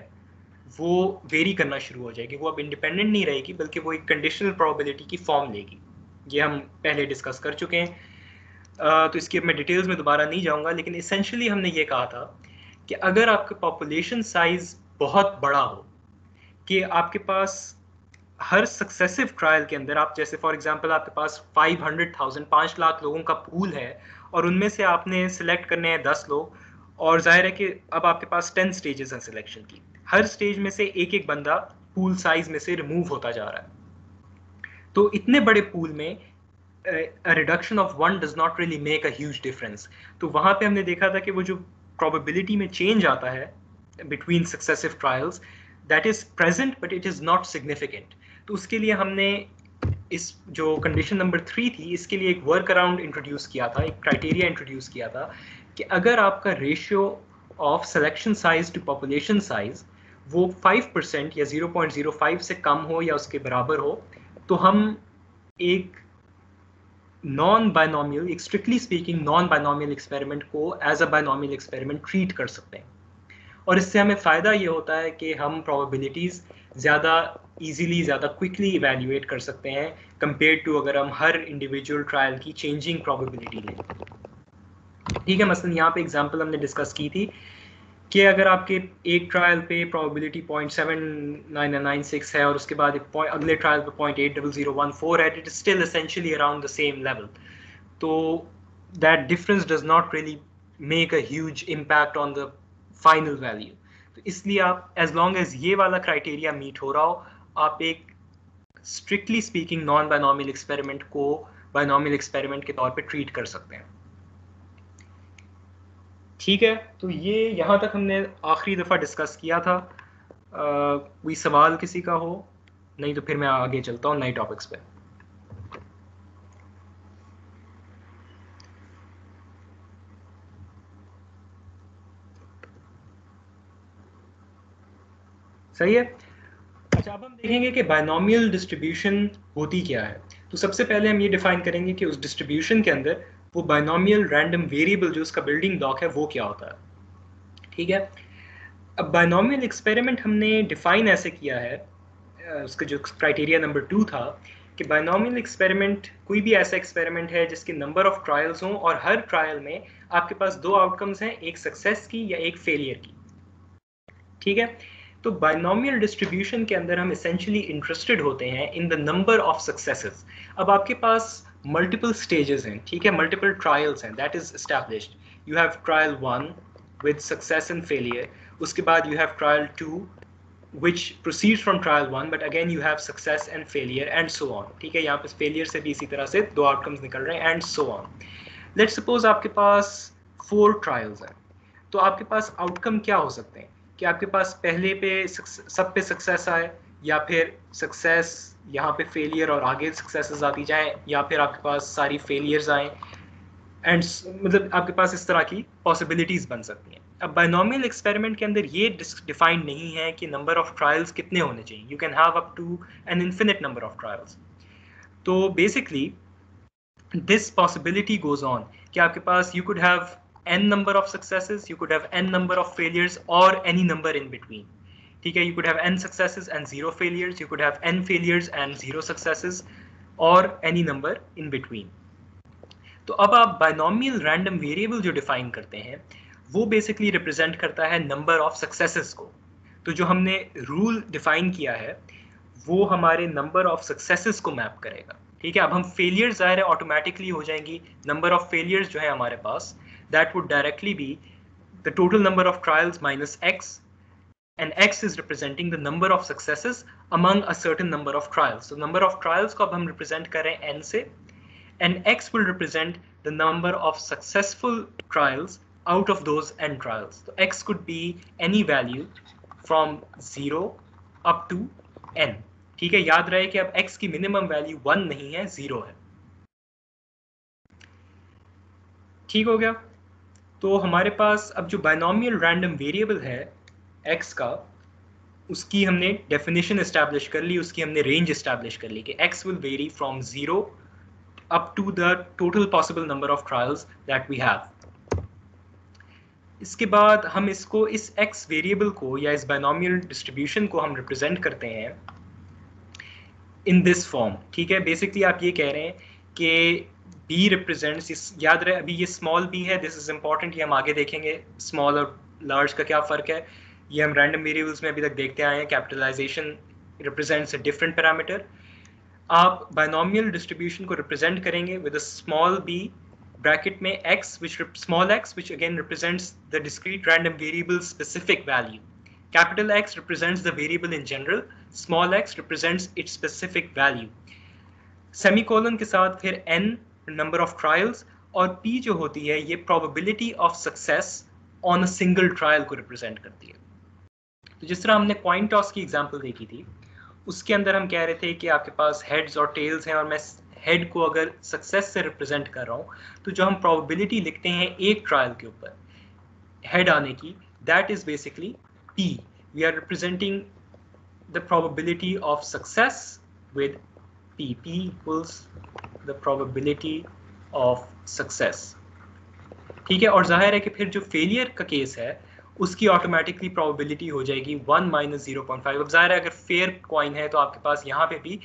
Speaker 1: वो वेरी करना शुरू हो जाएगी. वो अब इंडिपेंडेंट नहीं रहेगी बल्कि वो एक कंडीशनल प्रोबेबिलिटी की फॉर्म लेगी. ये हम पहले डिस्कस कर चुके हैं, तो इसकी मैं डिटेल्स में दोबारा नहीं जाऊँगा. लेकिन इसेंशली हमने ये कहा था कि अगर आपका पॉपुलेशन साइज़ बहुत बड़ा हो, कि आपके पास हर सक्सेसिव ट्रायल के अंदर आप, जैसे फॉर एग्जांपल आपके पास 500,000 5 लाख लोगों का पूल है और उनमें से आपने सिलेक्ट करने हैं 10 लोग, और जाहिर है कि अब आपके पास 10 स्टेजेस हैं सिलेक्शन की. हर स्टेज में से एक एक बंदा पूल साइज में से रिमूव होता जा रहा है. तो इतने बड़े पूल में a reduction of 1 does not really make a huge difference. तो वहाँ पे हमने देखा था कि वो जो probability में change आता है between successive trials, that is present but it is not significant. तो उसके लिए हमने इस जो condition number 3 थी, इसके लिए एक work around introduce किया था, एक criteria introduce किया था कि अगर आपका ratio of selection size to population size वो 5% या 0.05 से कम हो या उसके बराबर हो, तो हम एक नॉन बाइनोमियल, एक strictly speaking non binomial experiment को as a binomial experiment treat कर सकते हैं. और इससे हमें फ़ायदा ये होता है कि हम प्रोबेबिलिटीज़ ज़्यादा इजीली, ज़्यादा क्विकली इवेल्युएट कर सकते हैं कंपेयर टू अगर हम हर इंडिविजुअल ट्रायल की चेंजिंग प्रोबेबिलिटी लें. ठीक है, मसलन यहाँ पे एग्जांपल हमने डिस्कस की थी कि अगर आपके एक ट्रायल पे प्रोबेबिलिटी 0.7996 है और उसके बाद एक अगले ट्रायल पे 0.80014 है, it is still essentially around the same level. तो that difference does not really make a huge impact on the final value. तो इसलिए आप एज लॉन्ग एज ये वाला क्राइटेरिया मीट हो रहा हो, आप एक strictly speaking non binomial experiment को बाइनोमियल एक्सपेरिमेंट के तौर पे ट्रीट कर सकते हैं. ठीक है, तो ये यहाँ तक हमने आखिरी दफ़ा डिस्कस किया था. कोई सवाल किसी का हो? नहीं तो फिर मैं आगे चलता हूँ नए टॉपिक्स पे. सही है. अच्छा, अब हम देखेंगे कि बाइनोमियल डिस्ट्रीब्यूशन होती क्या है. तो सबसे पहले हम ये डिफाइन करेंगे कि उस डिस्ट्रीब्यूशन के अंदर वो बाइनोमियल रैंडम वेरिएबल जो उसका बिल्डिंग ब्लॉक है वो क्या होता है. ठीक है, अब बाइनोमियल एक्सपेरिमेंट हमने डिफाइन ऐसे किया है, उसका जो क्राइटेरिया नंबर 2 था कि बाइनोमियल एक्सपेरिमेंट कोई भी ऐसा एक्सपेरिमेंट है जिसके नंबर ऑफ ट्रायल्स हों और हर ट्रायल में आपके पास 2 आउटकम्स हैं, एक सक्सेस की या एक फेलियर की. ठीक है, तो बाइनोमियल डिस्ट्रीब्यूशन के अंदर हम एसेंशियली इंटरेस्टेड होते हैं in the number of successes. अब आपके पास मल्टीपल स्टेजेस हैं, ठीक है, मल्टीपल ट्रायल्स हैं, that is established. You have trial 1 with success and failure, उसके बाद you have trial 2 which proceeds from trial 1 but again you have success and failure and so on. ठीक है, यहाँ पे failure से भी इसी तरह से 2 outcomes निकल रहे हैं and so on. Let's suppose आपके पास 4 trials हैं, तो आपके पास outcome क्या हो सकते हैं कि आपके पास पहले पे सब पे success आए, या फिर success यहाँ पे failure और आगे successes आती जाएं, या फिर आपके पास सारी failures आएँ, एंड मतलब आपके पास इस तरह की पॉसिबिलिटीज़ बन सकती हैं. अब बाइनोमियल एक्सपेरिमेंट के अंदर ये डिफाइंड नहीं है कि नंबर ऑफ ट्रायल्स कितने होने चाहिए. You can have up to an infinite number of trials. तो basically this possibility goes on कि आपके पास you could have n number of successes, you could have n number of failures or any number in between. ठीक है, you could have n successes and 0 failures, you could have n failures and 0 successes or any number in between. तो अब आप binomial random variable जो define करते हैं वो basically represent करता है number of successes को. तो जो हमने rule define किया है वो हमारे number of successes को map करेगा. ठीक है, अब हम फेलियर्स ज़ाहिर है ऑटोमेटिकली हो जाएंगी. नंबर ऑफ फेलियर्स जो है हमारे पास that would directly be the total number of trials minus x, and x is representing the number of successes among a certain number of trials. तो नंबर ऑफ ट्रायल्स को अब हम represent कर रहे हैं एन से, and x will represent the number of successful trials out of those n trials. तो x could be any value from 0 up to n. ठीक है, याद रहे कि अब x की मिनिमम वैल्यू 1 नहीं है, 0 है. ठीक हो गया. तो हमारे पास अब जो बाइनोमियल रैंडम वेरिएबल है x का, उसकी हमने डेफिनेशन एस्टैब्लिश कर ली, उसकी हमने रेंज एस्टैब्लिश कर ली कि x will vary from 0 up to the total possible number of trials that we have. इसके बाद हम इसको, इस x वेरिएबल को या इस बाइनोमियल डिस्ट्रीब्यूशन को हम रिप्रेजेंट करते हैं इन दिस फॉर्म. ठीक है, बेसिकली आप ये कह रहे हैं कि b रिप्रेजेंट्स, याद रहे अभी ये स्मॉल b है, दिस इज इंपॉर्टेंट, ये हम आगे देखेंगे स्मॉल और लार्ज का क्या फ़र्क है. ये हम रैंडम वेरिएबल्स में अभी तक देखते आए हैं. Capitalization represents a different parameter. आप बाइनोमियल डिस्ट्रीब्यूशन को रिप्रेजेंट करेंगे with a small b bracket में x, small x which again represents the discrete random variable specific value. Capital X represents the variable in general, small x represents its specific value. Semicolon के साथ फिर n number of trials और p जो होती है ये probability of success on a single trial को represent करती है. तो जिस तरह हमने coin toss की example देखी थी, उसके अंदर हम कह रहे थे कि आपके पास heads और tails हैं और मैं head को अगर success से represent कर रहा हूँ तो जो हम probability लिखते हैं एक trial के ऊपर head आने की, that is basically P. We are representing the probability of success with P. P equals the probability of success. ठीक है, और जाहिर है कि फिर जो फेलियर का केस है उसकी ऑटोमेटिकली प्रोबेबिलिटी हो जाएगी 1 माइनस 0.5. अब जाहिर है अगर फेयर कॉइन है तो आपके पास यहाँ पे भी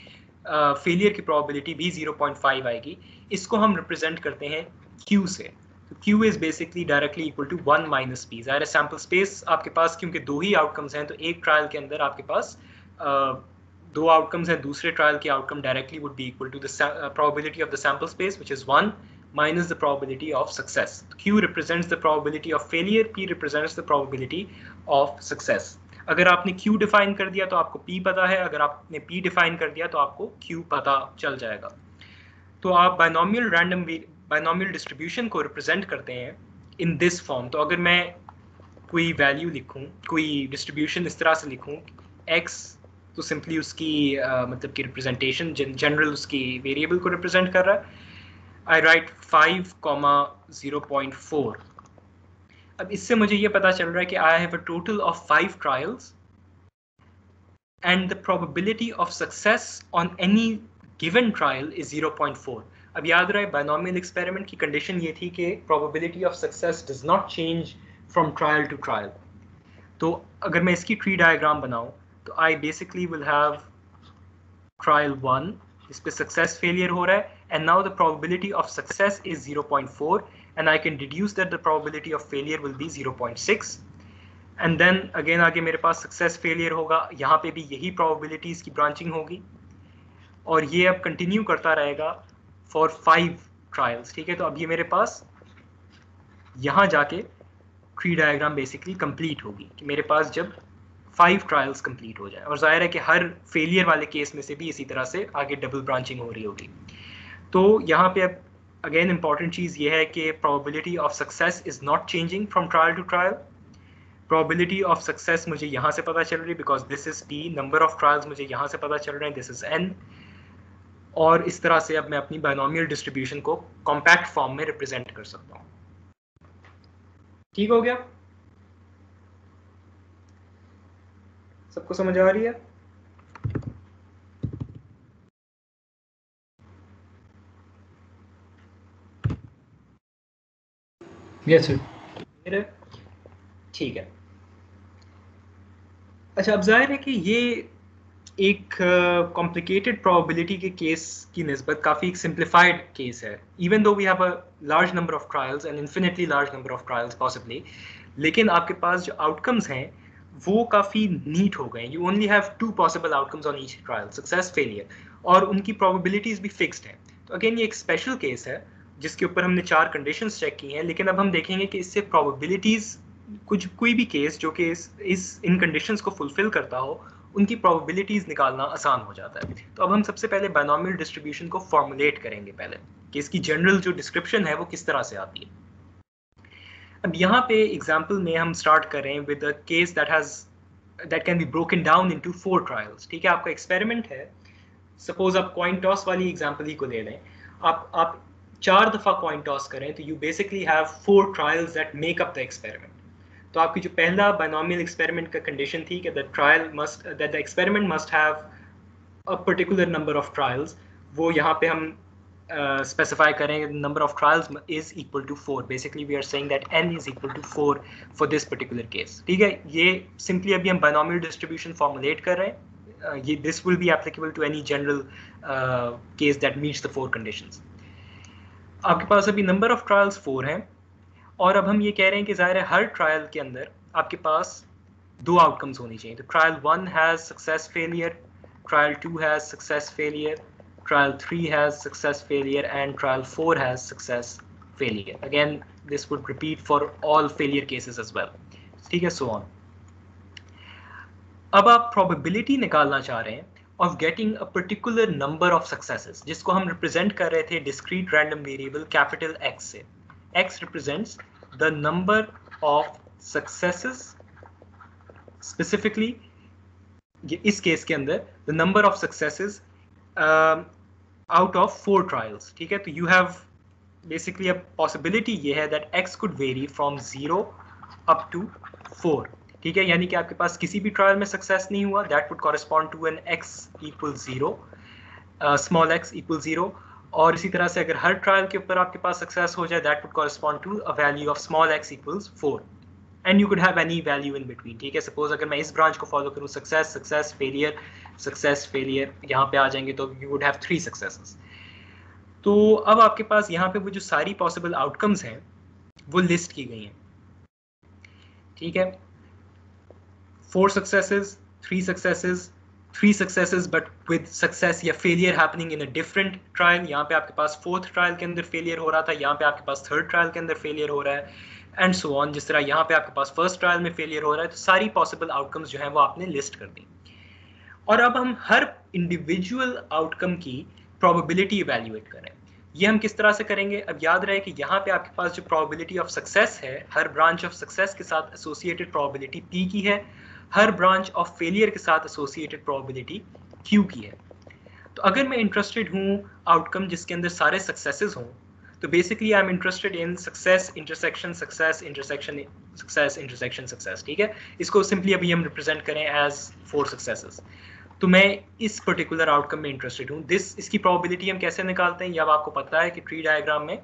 Speaker 1: फेलियर की प्रोबेबिलिटी भी 0.5 आएगी. इसको हम रिप्रेजेंट करते हैं Q से. तो Q is basically directly equal to 1 minus P. ज़ाहिर है सैम्पल स्पेस आपके पास क्योंकि दो ही आउटकम्स हैं तो एक ट्रायल के अंदर आपके पास दो आउटकम्स हैं, दूसरे ट्रायल के outcome directly would be equal to the probability of the sample space which is 1 minus the probability of success. Q represents the probability of failure, P represents the probability of success. अगर आपने Q define कर दिया तो आपको P पता है, अगर आपने P डिफाइन कर दिया तो आपको Q पता चल जाएगा. तो आप बाइनोमियल डिस्ट्रीब्यूशन को रिप्रेजेंट करते हैं इन दिस फॉर्म. तो अगर मैं कोई वैल्यू लिखूं, कोई डिस्ट्रीब्यूशन इस तरह से लिखूं, x तो सिंपली उसकी मतलब की रिप्रेजेंटेशन जनरल उसकी वेरिएबल को रिप्रेजेंट कर रहा है. आई राइट 5,0.4. अब इससे मुझे ये पता चल रहा है कि I have a total of 5 trials and the probability of success on any given trial is 0.4. अब याद रहे बाइनोमियल एक्सपेरिमेंट की कंडीशन ये थी कि probability of success does not change from trial to trial. तो अगर मैं इसकी ट्री डायग्राम बनाऊं तो I basically will have trial 1, इस पे सक्सेस फेलियर हो रहा है, and now the probability of success is 0.4 and I can deduce that the probability of failure will be 0.6. And then again आगे मेरे पास सक्सेस फेलियर होगा, यहाँ पे भी यही प्रोबेबिलिटीज की ब्रांचिंग होगी और ये अब कंटिन्यू करता रहेगा फॉर 5 ट्रायल्स. ठीक है, तो अब ये मेरे पास यहाँ जाके ट्री डायग्राम बेसिकली कंप्लीट होगी कि मेरे पास जब 5 ट्रायल्स कंप्लीट हो जाए, और जाहिर है कि हर फेलियर वाले केस में से भी इसी तरह से आगे डबल ब्रांचिंग हो रही होगी. तो यहाँ पे अब अगेन इंपॉर्टेंट चीज़ ये है कि probability of success is not changing from trial to trial. Probability of success मुझे यहाँ से पता चल रही है because this is P. Number of trials मुझे यहाँ से पता चल रहे हैं, दिस इज N. और इस तरह से अब मैं अपनी बाइनोमियल डिस्ट्रीब्यूशन को कॉम्पैक्ट फॉर्म में रिप्रेजेंट कर सकता हूँ. ठीक हो गया. सबको समझ आ रही है?
Speaker 3: Yes, sir.
Speaker 1: मेरे ठीक है। अच्छा, अब जाहिर है कि ये एक कॉम्प्लिकेटेड प्रोबेबिलिटी के केस की निस्बत काफ़ी एक सिंप्लीफाइड केस है, even though we have a large number of trials and infinitely large number of trials possibly, लेकिन आपके पास जो आउटकम्स हैं वो काफ़ी नीट हो गए। You only have 2 possible outcomes on each trial, success failure, और उनकी प्रोबेबिलिटीज़ भी फिक्स्ड हैं। तो अगेन ये एक स्पेशल केस है जिसके ऊपर हमने 4 कंडीशंस चेक की हैं, लेकिन अब हम देखेंगे कि इससे प्रोबेबिलिटीज़ कोई भी केस जो कि इन कंडीशंस को फुलफिल करता हो, उनकी प्रोबेबिलिटीज निकालना आसान हो जाता है। तो अब हम सबसे पहले बायनॉमियल डिस्ट्रीब्यूशन को फॉर्मुलेट करेंगे पहले कि इसकी जनरल जो डिस्क्रिप्शन है वो किस तरह से आती है। अब यहाँ पे एग्जांपल में हम स्टार्ट करें with a case that can be broken down into 4 trials. ठीक है, आपका एक्सपेरिमेंट है, सपोज आप कॉइन टॉस वाली एग्जांपल ही को ले लें। आप 4 दफ़ा कॉइन टॉस करें तो you basically have 4 trials that make up the experiment. तो आपकी जो पहला बायनॉमियल एक्सपेरिमेंट का कंडीशन थी कि the experiment must have a particular number of trials, वो यहाँ पे हम स्पेसिफाई करेंगे number of trials is equal to 4। Basically we are saying that n is equal to 4 for this particular case. ठीक है, ये सिंपली अभी हम बायनॉमियल डिस्ट्रीब्यूशन फॉर्मुलेट कर रहे हैं। ये this will be applicable to any general case that meets the 4 conditions. आपके पास अभी नंबर ऑफ ट्रायल्स 4 हैं, और अब हम ये कह रहे हैं कि ज़ाहिर है हर ट्रायल के अंदर आपके पास 2 आउटकम्स होनी चाहिए। तो trial 1 has success failure, trial 2 has success failure, trial 3 has success failure and trial 4 has success failure. Again this would repeat for all failure cases as well. ठीक है, सो ऑन। अब आप प्रोबेबिलिटी निकालना चाह रहे हैं of getting a particular number of successes, जिसको हम रिप्रेजेंट कर रहे थे discrete random variable capital X से। X represents the number of successes, specifically इस केस के अंदर the number of successes out of 4 trials। ठीक है, तो you have basically a possibility ये है that X could vary from 0 up to 4। ठीक है, यानी कि आपके पास किसी भी ट्रायल में सक्सेस नहीं हुआ, that would correspond to an X equals 0, small x equals 0। और इसी तरह से अगर हर ट्रायल के ऊपर आपके पास सक्सेस हो जाए, that would correspond to a value of small x equals 4, and you could have any value in between. ठीक है, सपोज अगर मैं इस ब्रांच को फॉलो करूँ, सक्सेस सक्सेस फेलियर, यहाँ पे आ जाएंगे तो यू वुड हैव 3 सक्सेसेस। तो अब आपके पास यहाँ पे वो जो सारी पॉसिबल आउटकम्स हैं वो लिस्ट की गई हैं। ठीक है, 4 successes, 3 successes, 3 successes but with success या failure happening in a different trial. यहाँ पे आपके पास 4th ट्रायल के अंदर फेलियर हो रहा था, यहाँ पे आपके पास 3rd ट्रायल के अंदर फेलियर हो रहा है, एंड सो ऑन। जिस तरह यहाँ पे आपके पास 1st ट्रायल में फेलियर हो रहा है, तो सारी पॉसिबल आउटकम्स जो हैं वो आपने लिस्ट कर दी। और अब हम हर इंडिविजुअल आउटकम की प्रोबेबिलिटी इवैल्यूएट करें। ये हम किस तरह से करेंगे? अब याद रहे कि यहाँ पे आपके पास जो प्रोबेबिलिटी ऑफ सक्सेस है, हर ब्रांच ऑफ सक्सेस के साथ एसोसिएटेड प्रोबेबिलिटी P की है, हर ब्रांच ऑफ फेलियर के साथ एसोसिएटेड प्रोबेबिलिटी Q की है। तो अगर मैं इंटरेस्टेड हूँ आउटकम जिसके अंदर सारे सक्सेसेस हों, तो basically I am interested in success intersection success intersection success intersection success. ठीक है, इसको सिंपली अभी हम रिप्रेजेंट करें एज 4 सक्सेसेस। तो मैं इस पर्टिकुलर आउटकम में इंटरेस्टेड हूँ। इसकी प्रोबेबिलिटी हम कैसे निकालते हैं, ये अब आपको पता है कि ट्री डायग्राम में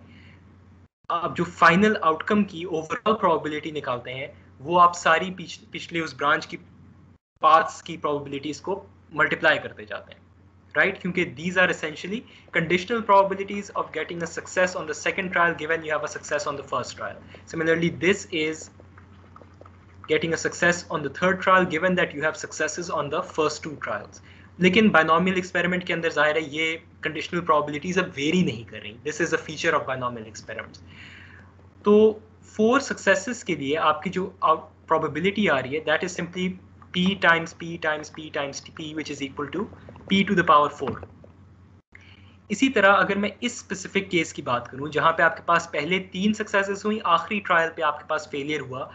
Speaker 1: आप जो फाइनल आउटकम की ओवरऑल प्रोबेबिलिटी निकालते हैं, वो आप सारी पिछले उस ब्रांच की पाथ्स की प्रोबेबिलिटीज को मल्टीप्लाई करते जाते हैं, राइट? क्योंकि these are essentially conditional probabilities of getting a success on the second trial given you have a success on the first trial. Similarly, this is getting a success on the third trial given that you have successes on the first 2 trials. लेकिन binomial experiment के अंदर जाहिर है ये conditional probabilities अब very नहीं कर रही। This is a feature of binomial experiments. तो 4 सक्सेसेस के लिए आपकी जो प्रोबेबिलिटी आ रही है, that is simply P times P times P times P, which is equal to P to the power 4। इसी तरह अगर मैं इस स्पेसिफिक केस की बात करूं जहां पे आपके पास पहले 3 सक्सेसेस हुई, आखिरी ट्रायल पे आपके पास फेलियर हुआ,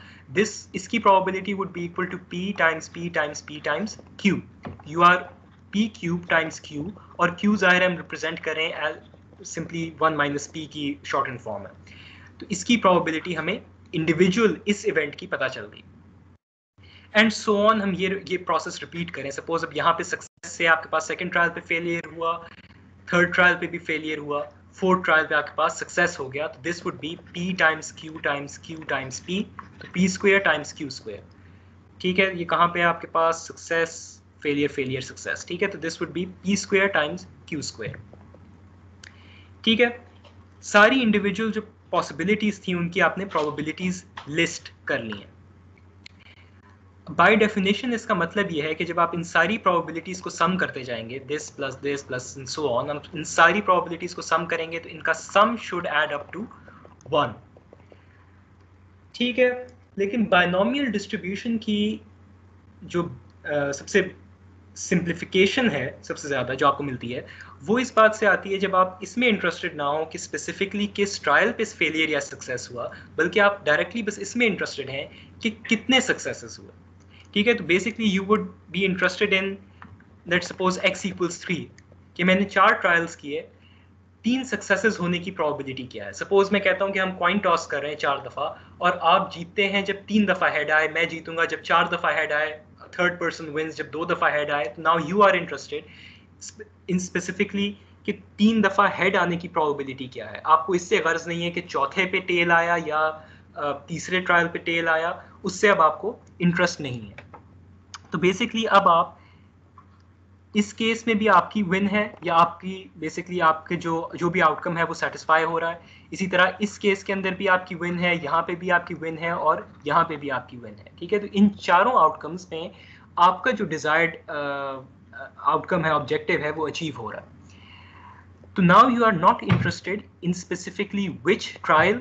Speaker 1: इसकी probability would be equal to P times P times P times Q। You are P cube times Q, और Q जाहिर हम रिप्रेजेंट करें एज सिंपली 1 माइनस P की शॉर्टन फॉर्म है। तो इसकी प्रोबेबिलिटी हमें इंडिविजुअल इस इवेंट की पता चल गई। And so on. हम ये प्रोसेस रिपीट करें। सपोज अब यहाँ पे सक्सेस से आपके पास सेकंड ट्रायल पे फेलियर हुआ, थर्ड ट्रायल पे भी फेलियर हुआ, फोर्थ ट्रायल पे आपके पास सक्सेस हो गया, तो this would B p times q times q times p, तो p square times q square. ठीक है, ये कहाँ पे आपके पास सक्सेस फेलियर फेलियर सक्सेस। ठीक है, तो this would B p square times q square. ठीक है, सारी इंडिविजुअल जो पॉसिबिलिटीज थी उनकी आपने प्रोबेबिलिटीज लिस्ट कर ली हैं। बाय डेफिनेशन इसका मतलब ये है कि जब आप इन सारी प्रोबेबिलिटीज को सम करते जाएंगे, this plus and so on, हम इन सारी प्रोबेबिलिटीज को सम करेंगे तो इनका sum should add up to 1। ठीक है, लेकिन बायनोमियल डिस्ट्रीब्यूशन की जो सबसे सिंप्लीफिकेशन है सबसे ज़्यादा जो आपको मिलती है, वो इस बात से आती है जब आप इसमें इंटरेस्टेड ना हो कि स्पेसिफिकली किस ट्रायल पे फेलियर या सक्सेस हुआ, बल्कि आप डायरेक्टली बस इसमें इंटरेस्टेड हैं कि कितने सक्सेसेस हुए। ठीक है, तो basically you would be interested in let's suppose x equals 3, कि मैंने 4 ट्रायल्स किए, 3 सक्सेसेस होने की प्रोबेबिलिटी क्या है। सपोज मैं कहता हूँ कि हम कॉइन टॉस कर रहे हैं 4 दफ़ा और आप जीतते हैं जब 3 दफ़ा हेड आए, मैं जीतूंगा जब 4 दफ़ा हेड आए, थर्ड पर्सन विंस जब 2 दफ़ा हेड आए। तो now you are interested in specifically कि 3 दफ़ा हेड आने की प्रोबेबिलिटी क्या है। आपको इससे गर्ज नहीं है कि चौथे पे टेल आया या तीसरे ट्रायल पे टेल आया, उससे अब आपको इंटरेस्ट नहीं है। तो बेसिकली अब आप इस केस में भी आपकी विन है, या आपकी बेसिकली आपके जो भी आउटकम है वो सेटिस्फाई हो रहा है। इसी तरह इस केस के अंदर भी आपकी विन है, यहाँ पे भी आपकी विन है और यहाँ पे भी आपकी विन है। ठीक है, तो इन चारों आउटकम्स में आपका जो डिजायर्ड आउटकम है, ऑब्जेक्टिव है, वो अचीव हो रहा है। तो now you are not interested in specifically which trial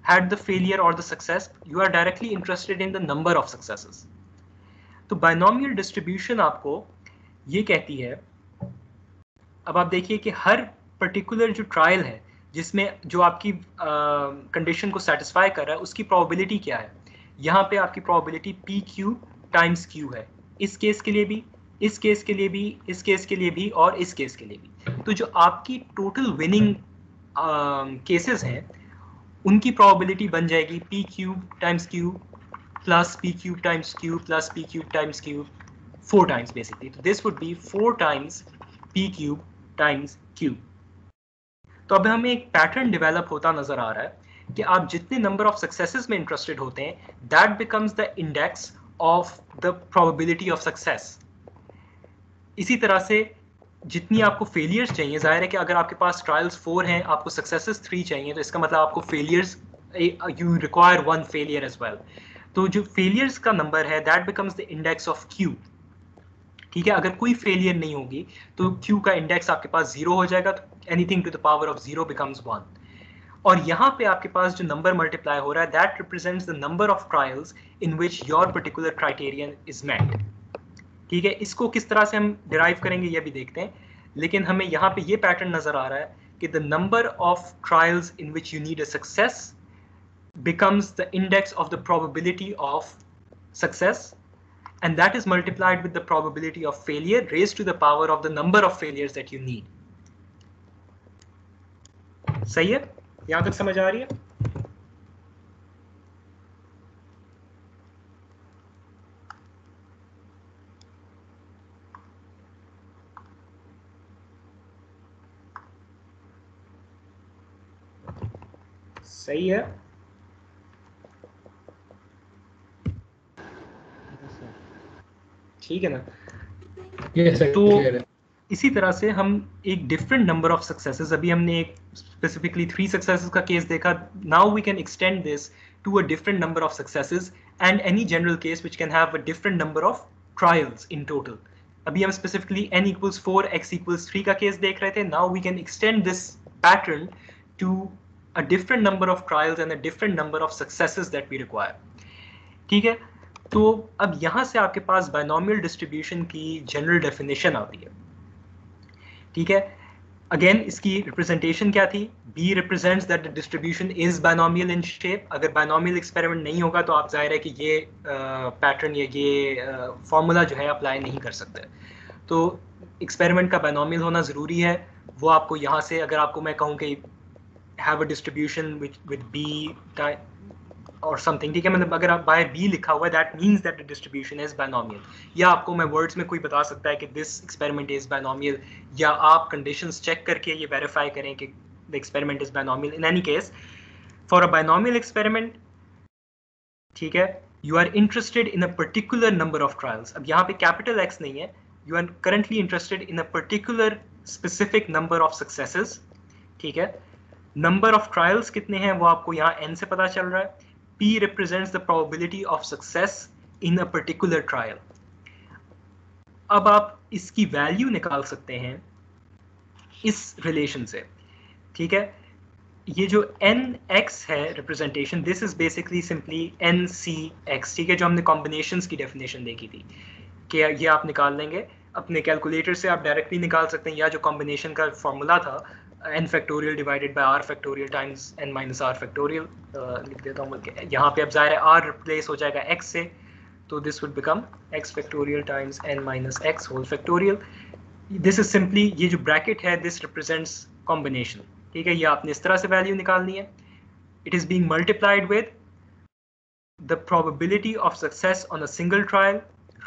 Speaker 1: had the failure or the success, you are directly interested in the number of successes. तो बायनोमियल डिस्ट्रीब्यूशन आपको ये कहती है, अब आप देखिए कि हर पर्टिकुलर जो ट्रायल है जिसमें जो आपकी कंडीशन को सेटिस्फाई कर रहा है, उसकी प्रोबेबिलिटी क्या है। यहाँ पे आपकी probability P Q times Q है, इस केस के लिए भी, इस केस के लिए भी, इस केस के लिए भी और इस केस के लिए भी। तो जो आपकी टोटल विनिंग केसेस हैं उनकी प्रोबेबिलिटी बन जाएगी p cube times q plus p cube times q plus p cube times q, 4 times basically. तो this would be 4 times p cube times q. तो अब हमें एक पैटर्न डेवलप होता नजर आ रहा है कि आप जितने नंबर ऑफ सक्सेसेस में इंटरेस्टेड होते हैं, that becomes the index of the probability of success. इसी तरह से जितनी आपको फेलियर्स चाहिए, जाहिर है कि अगर आपके पास ट्रायल्स 4 हैं, आपको सक्सेसेस 3 चाहिए, तो इसका मतलब आपको failures, you require 1 failure as well. तो जो फेलियर्स का नंबर है that becomes the index of Q. ठीक है, अगर कोई फेलियर नहीं होगी तो क्यू का इंडेक्स आपके पास 0 हो जाएगा, तो anything to the power of 0 becomes 1। और यहाँ पे आपके पास जो नंबर मल्टीप्लाई हो रहा है that represents the number of trials in which your particular criterion is met. ठीक है, इसको किस तरह से हम डिराइव करेंगे ये भी देखते हैं, लेकिन हमें यहाँ पे ये पैटर्न नजर आ रहा है कि the number of trials in which you need a success becomes the index of the probability of success, and that is multiplied with the probability of failure raised to the power of the number of failures that you need. सही है, यहां तक समझ आ रही है? सही है, ठीक है ना?
Speaker 3: yes, sir,
Speaker 1: तो
Speaker 3: clear है।
Speaker 1: इसी तरह से हम एक डिफरेंट नंबर ऑफ सक्सेसेस, अभी हमने एक स्पेसिफिकली 3 सक्सेसेस का केस देखा, now we can extend this to a different number of successes and any general case which can have a different number of trials in total. अभी हम specifically n equals 4 x equals 3 का case देख रहे थे, now we can extend this pattern to a different number of trials and a different number of successes that we require. ठीक है, तो अब यहां से आपके पास बायनोमियल डिस्ट्रीब्यूशन की जनरल डेफिनेशन आती है। ठीक है, अगेन इसकी रिप्रेजेंटेशन क्या थी, B represents that the distribution is binomial in shape. अगर बायनोमियल एक्सपेरिमेंट नहीं होगा तो आप जाहिर है कि ये पैटर्न या ये फॉर्मूला जो है अप्लाई नहीं कर सकते। तो एक्सपेरिमेंट का बायनोमियल होना ज़रूरी है। वो आपको यहाँ से, अगर आपको मैं कहूँ कि have a distribution with B और समथिंग, ठीक है, मतलब अगर आप बाय बी लिखा हुआ है that means that the distribution is binomial, या आपको मैं वर्ड्स में कोई बता सकता है कि दिस एक्सपेरिमेंट इज बायनोमियल, या आप कंडीशंस चेक करके ये वेरीफाई करें कि the experiment is binomial. In any case for a binomial experiment, ठीक है, you are interested in a particular number of trials. अब यहाँ पे कैपिटल एक्स नहीं है, you are currently interested in a particular specific number of successes, ठीक है। Number of trials कितने हैं वो आपको यहाँ n से पता चल रहा है। P represents the probability of success in a particular trial. अब आप इसकी वैल्यू निकाल सकते हैं इस रिलेशन से, ठीक है। ये जो nx है representation, this is basically simply ncx, ठीक है, जो हमने कॉम्बिनेशंस की डेफिनेशन देखी थी कि ये आप निकाल लेंगे अपने कैलकुलेटर से, आप डायरेक्टली निकाल सकते हैं, या जो कॉम्बिनेशन का फॉर्मूला था n factorial divided by r factorial times n minus r factorial, लिख देता हूँ बल्कि यहाँ पे अब ज़ाहिर है r रिप्लेस हो जाएगा x से, तो this would become x factorial times n minus x whole factorial. This is simply, ये जो ब्रैकेट है दिस रिप्रेजेंट्स कॉम्बिनेशन, ठीक है, ये आपने इस तरह से वैल्यू निकालनी है। It is being multiplied with the probability of success on a single trial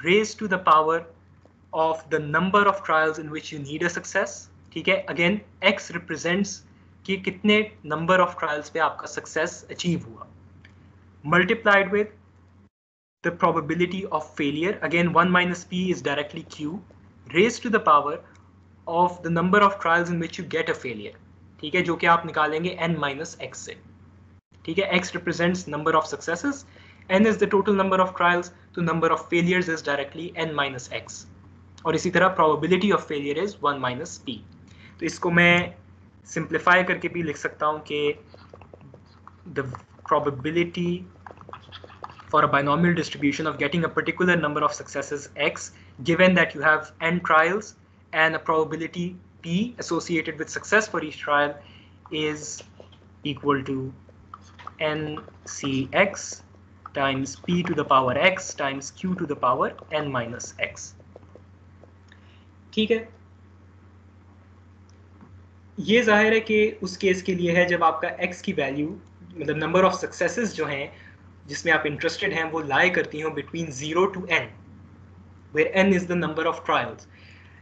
Speaker 1: raised to the power of the number of trials in which you need a success, ठीक है। अगेन x रिप्रेजेंट्स कि कितने number of trials पे आपका success achieve हुआ, multiplied with the probability of failure, again 1 minus p is directly q, raised to the power of the number of trials in which you get a failure, ठीक है, जो कि आप निकालेंगे n minus x से, ठीक है। x represents number of successes, n is the total number of trials, तो number of failures is directly n minus x, और इसी तरह probability of failure is 1 minus p। तो इसको मैं सिंप्लीफाई करके भी लिख सकता हूँ कि the probability for a binomial distribution of getting a particular number of successes x, given that you have n trials and a probability p associated with success for each trial, is equal to ncx times p to the power x times q to the power n minus x, ठीक है। ये जाहिर है कि उस case के लिए है जब आपका x की वैल्यू, मतलब नंबर ऑफ सक्सेसेस जो हैं जिसमें आप इंटरेस्टेड हैं, वो लाई करती हो between 0 to n, where n is the number of trials.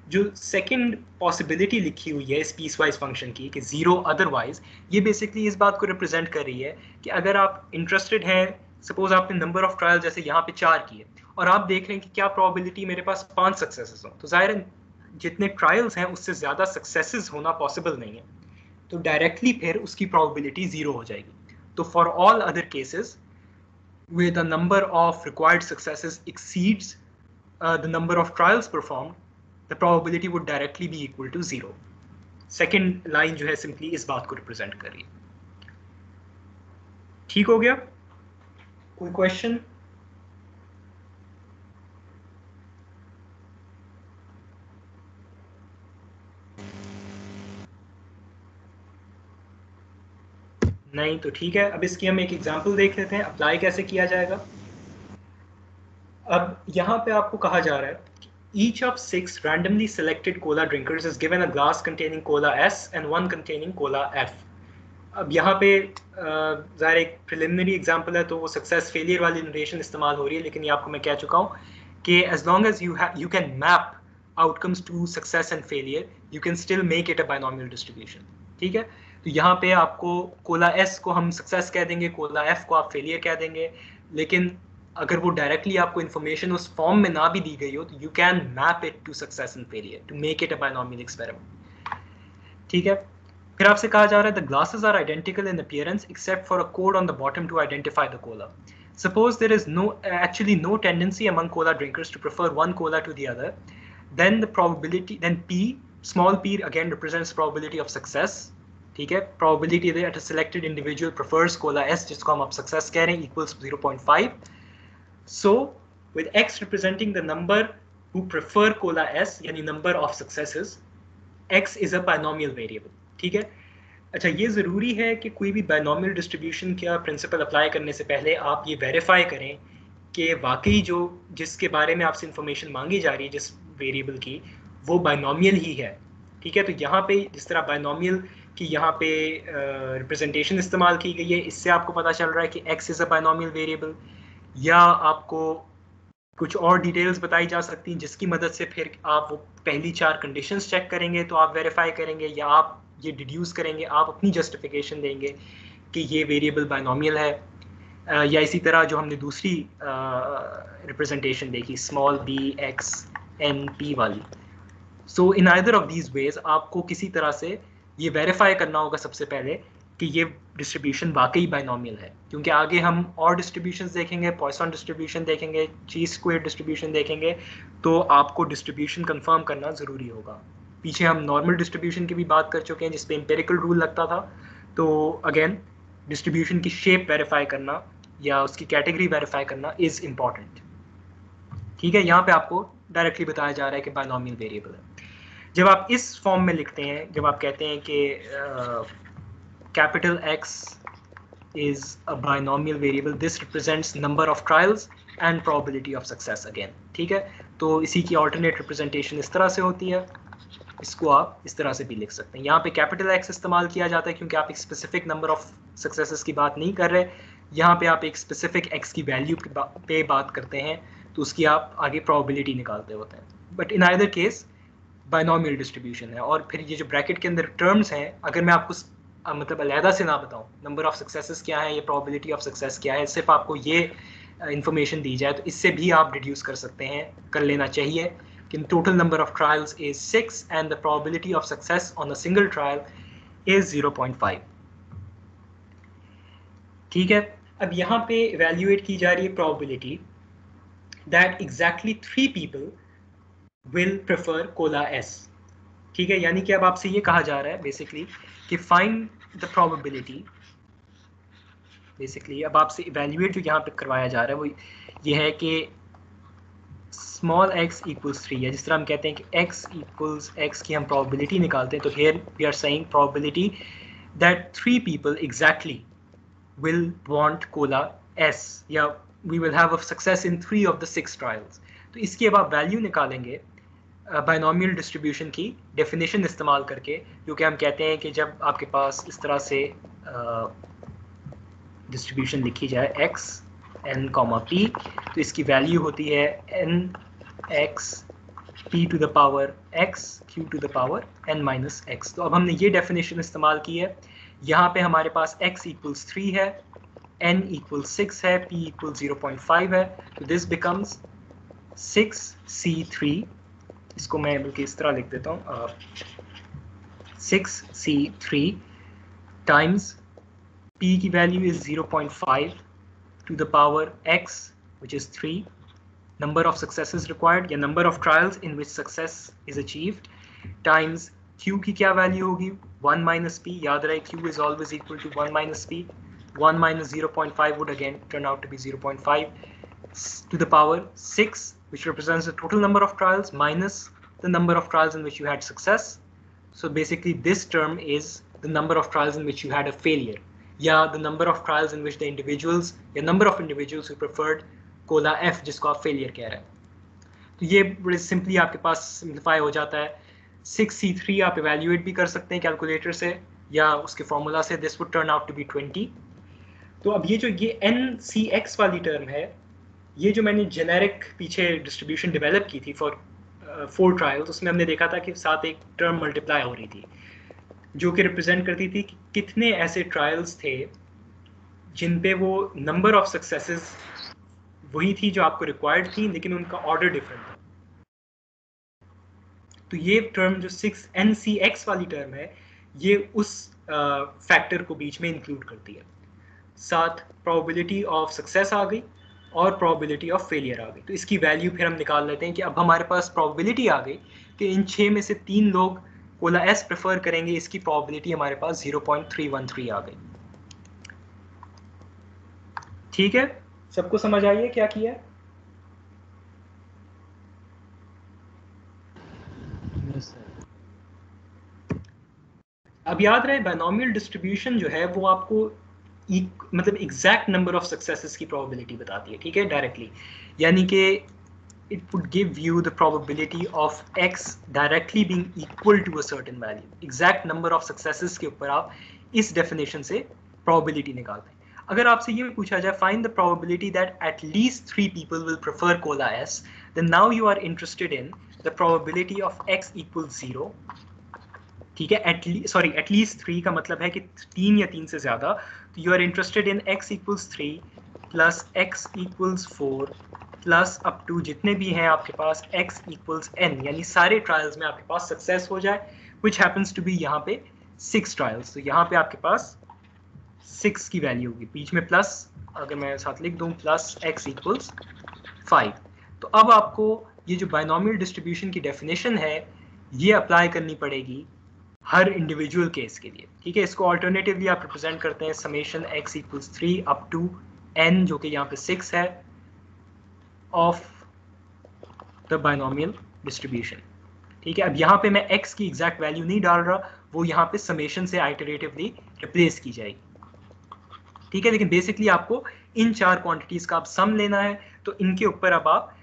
Speaker 1: जो सेकंड पॉसिबिलिटी लिखी हुई है इस पीस वाइज फंक्शन की कि 0 अदरवाइज, ये बेसिकली इस बात को रिप्रेजेंट कर रही है कि अगर आप इंटरेस्टेड हैं, सपोज आपने नंबर ऑफ ट्रायल जैसे यहाँ पे 4 किए और आप देख रहे हैं कि क्या प्रोबेबिलिटी मेरे पास 5 सक्सेसेस हो, तो जाहिर है जितने ट्रायल्स हैं उससे ज़्यादा सक्सेसेस होना पॉसिबल नहीं है, तो डायरेक्टली फिर उसकी प्रोबेबिलिटी 0 हो जाएगी। तो for all other cases where the number of required successes exceeds the number of trials performed, the probability would directly be equal to 0. Second line जो है simply इस बात को represent कर रही है। ठीक हो गया? कोई question? नहीं तो ठीक है, अब इसकी हम एक एग्जांपल देख लेते हैं, अप्लाई कैसे किया जाएगा। अब यहाँ पे आपको कहा जा रहा है each of 6 randomly selected cola drinkers is given a glass containing cola S and one containing cola F. अब यहाँ पे ज़ाहिर एक प्रिलिमिनरी एग्जांपल है तो वो सक्सेस फेलियर वाली नरेशन इस्तेमाल हो रही है, लेकिन ये आपको मैं कह चुका हूँ कि as long as you can map outcomes to success and failure, you can still make it a binomial distribution, ठीक है। तो यहाँ पे आपको कोला S को हम सक्सेस कह देंगे, कोला F को आप फेलियर कह देंगे, लेकिन अगर वो डायरेक्टली आपको इन्फॉर्मेशन उस फॉर्म में ना भी दी गई हो तो you can map it to success and failure to make it a binomial experiment, ठीक है। फिर आपसे कहा जा रहा है the glasses are identical in appearance except for a code on the bottom to identify the cola. Suppose there is actually no tendency among cola drinkers to prefer one cola to the other, then the probability, then P, small p again represents probability of success, ठीक है। probability that a selected individual prefers cola S, जिसको हम अब success कह रहे हैं, equals 0.5. So with x representing the number who prefer cola S, यानी number of successes, x is a binomial variable, ठीक है। अच्छा, ये ज़रूरी है कि कोई भी बायनोमियल डिस्ट्रीब्यूशन का प्रिंसिपल अप्लाई करने से पहले आप ये वेरीफाई करें कि वाकई जो जिसके बारे में आपसे इंफॉर्मेशन मांगी जा रही है जिस वेरिएबल की, वो बायनोमियल ही है, ठीक है। तो यहाँ पे जिस तरह बायनोमियल कि यहाँ पे रिप्रेजेंटेशन इस्तेमाल की गई है, इससे आपको पता चल रहा है कि x is a binomial variable, या आपको कुछ और डिटेल्स बताई जा सकती हैं जिसकी मदद से फिर आप वो पहली 4 कंडीशंस चेक करेंगे तो आप वेरीफाई करेंगे, या आप ये डिड्यूस करेंगे, आप अपनी जस्टिफिकेशन देंगे कि ये वेरिएबल बाइनोमियल है। या इसी तरह जो हमने दूसरी रिप्रेजेंटेशन देखी small b x n p वाली, so in either of these ways आपको किसी तरह से ये वेरीफाई करना होगा सबसे पहले कि ये डिस्ट्रीब्यूशन वाकई बाइनोमियल है, क्योंकि आगे हम और डिस्ट्रीब्यूशंस देखेंगे, पॉइसन डिस्ट्रीब्यूशन देखेंगे, ची स्क्वायर डिस्ट्रीब्यूशन देखेंगे, तो आपको डिस्ट्रीब्यूशन कंफर्म करना ज़रूरी होगा। पीछे हम नॉर्मल डिस्ट्रीब्यूशन की भी बात कर चुके हैं जिस पे एम्पिरिकल रूल लगता था, तो अगेन डिस्ट्रीब्यूशन की शेप वेरीफाई करना या उसकी कैटेगरी वेरीफाई करना इज़ इम्पॉर्टेंट। ठीक है, यहाँ पे आपको डायरेक्टली बताया जा रहा है कि बाइनोमियल वेरिएबल है। जब आप इस फॉर्म में लिखते हैं, जब आप कहते हैं कि capital X is a binomial variable, this represents number of trials and probability of success again, ठीक है। तो इसी की alternate representation इस तरह से होती है, इसको आप इस तरह से भी लिख सकते हैं। यहाँ पे कैपिटल X इस्तेमाल किया जाता है क्योंकि आप एक स्पेसिफिक नंबर ऑफ सक्सेसेस की बात नहीं कर रहे, यहाँ पे आप एक स्पेसिफिक X की वैल्यू पे बात करते हैं, तो उसकी आप आगे probability निकालते होते हैं। But in either case binomial distribution है। और फिर ये जो ब्रैकेट के अंदर टर्म्स हैं, अगर मैं आपको मतलब अलहदा से ना बताऊं नंबर ऑफ सक्सेसेस क्या है, ये प्रोबेबिलिटी ऑफ सक्सेस क्या है, सिर्फ आपको ये इंफॉर्मेशन दी जाए तो इससे भी आप डिड्यूस कर सकते हैं, कर लेना चाहिए कि total number of trials is 6 and the probability of success on a single trial is 0.5। ठीक है, अब यहाँ पे इवेल्युएट की जा रही है probability that exactly 3 people will prefer Cola S। ठीक है, यानी कि अब आपसे ये कहा जा रहा है बेसिकली कि फाइंड द प्रोबेबिलिटी, बेसिकली अब आपसे इवेल्युएट जो यहाँ पे करवाया जा रहा है वो ये है कि स्मॉल x इक्वल्स 3 है। जिस तरह हम कहते हैं कि x इक्वल्स x की हम प्रोबेबिलिटी निकालते हैं, तो here we are saying probability that 3 people exactly will want cola S, या we will have a success in 3 of the 6 trials. तो इसकी अब आप वैल्यू निकालेंगे बाइनोमियल डिस्ट्रीब्यूशन की डेफिनेशन इस्तेमाल करके, क्योंकि हम कहते हैं कि जब आपके पास इस तरह से डिस्ट्रीब्यूशन लिखी जाए x n, p, तो इसकी वैल्यू होती है n x p to the power x q to the power n minus x। तो अब हमने ये डेफिनेशन इस्तेमाल की है, यहाँ पे हमारे पास x इक्वल्स 3 है, n इक्वल्स 6 है, p इक्वल्स 0.5 है, तो दिस बिकम्स 6c3, इसको मैं बल्कि इस तरह लिख देता हूँ 6c3 टाइम्स p की value is 0.5 to the power x which is 3, number of successes required या number of trials in which success is achieved, times q की क्या वैल्यू होगी 1 minus p, याद रहे q is always equal to 1 minus p, 1 minus 0.5 would again turn out to be 0.5 to the power 6, which represents the total number of trials minus the number of trials in which you had success. So basically this term is the number of trials in which you had a failure, या the number of trials in which the individuals या number of individuals who preferred Cola F, जिसको आप failure कह रहे हैं। तो ये बड़े सिंपली आपके पास सिंप्लीफाई हो जाता है। 6c3 आप इवेल्युएट भी कर सकते हैं कैलकुलेटर से या उसके फॉर्मूला से, this would turn out to be 20। तो अब ये जो ये NCX वाली टर्म है, ये जो मैंने जेनेरिक पीछे डिस्ट्रीब्यूशन डेवलप की थी फॉर 4 ट्रायल्स, उसमें हमने देखा था कि साथ एक टर्म मल्टीप्लाई हो रही थी जो कि रिप्रेजेंट करती थी कि कितने ऐसे ट्रायल्स थे जिन पे वो नंबर ऑफ सक्सेसेस वही थी जो आपको रिक्वायर्ड थी, लेकिन उनका ऑर्डर डिफरेंट था। तो ये टर्म जो 6NCX वाली टर्म है, ये उस फैक्टर को बीच में इंक्लूड करती है। साथ प्रोबेबिलिटी ऑफ सक्सेस आ गई और प्रोबेबिलिटी ऑफ फेलियर आ गई। तो इसकी वैल्यू फिर हम निकाल लेते हैं कि अब हमारे पास प्रोबेबिलिटी आ गई कि इन 6 में से 3 लोग कोला S प्रेफर करेंगे, इसकी प्रोबेबिलिटी हमारे पास 0.313 आ गई। ठीक है, सबको समझ आई है क्या किया है?
Speaker 3: Yes, sir.
Speaker 1: अब याद रहे बाइनोमियल डिस्ट्रीब्यूशन जो है वो आपको मतलब एग्जैक्ट नंबर ऑफ सक्सेसेस की प्रोबेबिलिटी बताती है, ठीक है, डायरेक्टली। यानी कि it would give you the probability of x directly being equal to a certain value. Exact number of successes के ऊपर आप इस definition से probability निकालते हैं. अगर आपसे ये पूछा जाए find the probability that at least 3 people will prefer cola S, then now you are interested in the probability of x equals 0. ठीक है, at least 3 का मतलब है कि 3 या 3 से ज्यादा. तो you are interested in x equals 3 plus x equals 4 plus up to जितने भी हैं आपके पास x इक्वल्स n, यानी सारे ट्रायल्स में आपके पास सक्सेस हो जाए, which happens to be यहाँ पे 6 ट्रायल्स. तो यहाँ पे आपके पास 6 की वैल्यू होगी, बीच में प्लस, अगर मैं साथ लिख दूँ प्लस x इक्वल्स 5. तो अब आपको ये जो बाइनोमियल डिस्ट्रीब्यूशन की डेफिनेशन है ये अप्लाई करनी पड़ेगी हर इंडिविजुअल केस के लिए. ठीक है, इसको ऑल्टरनेटिवली आप रिप्रेजेंट करते हैं summation x equals 3 up to n, जो कि यहाँ पे 6 है, of the binomial distribution. ठीक है, अब यहाँ पे मैं x की एग्जैक्ट वैल्यू नहीं डाल रहा, वो यहाँ पे समेशन से आइटरेटिवली रिप्लेस की जाएगी. ठीक है, लेकिन बेसिकली आपको इन 4 क्वांटिटीज का आप सम लेना है, तो इनके ऊपर अब आप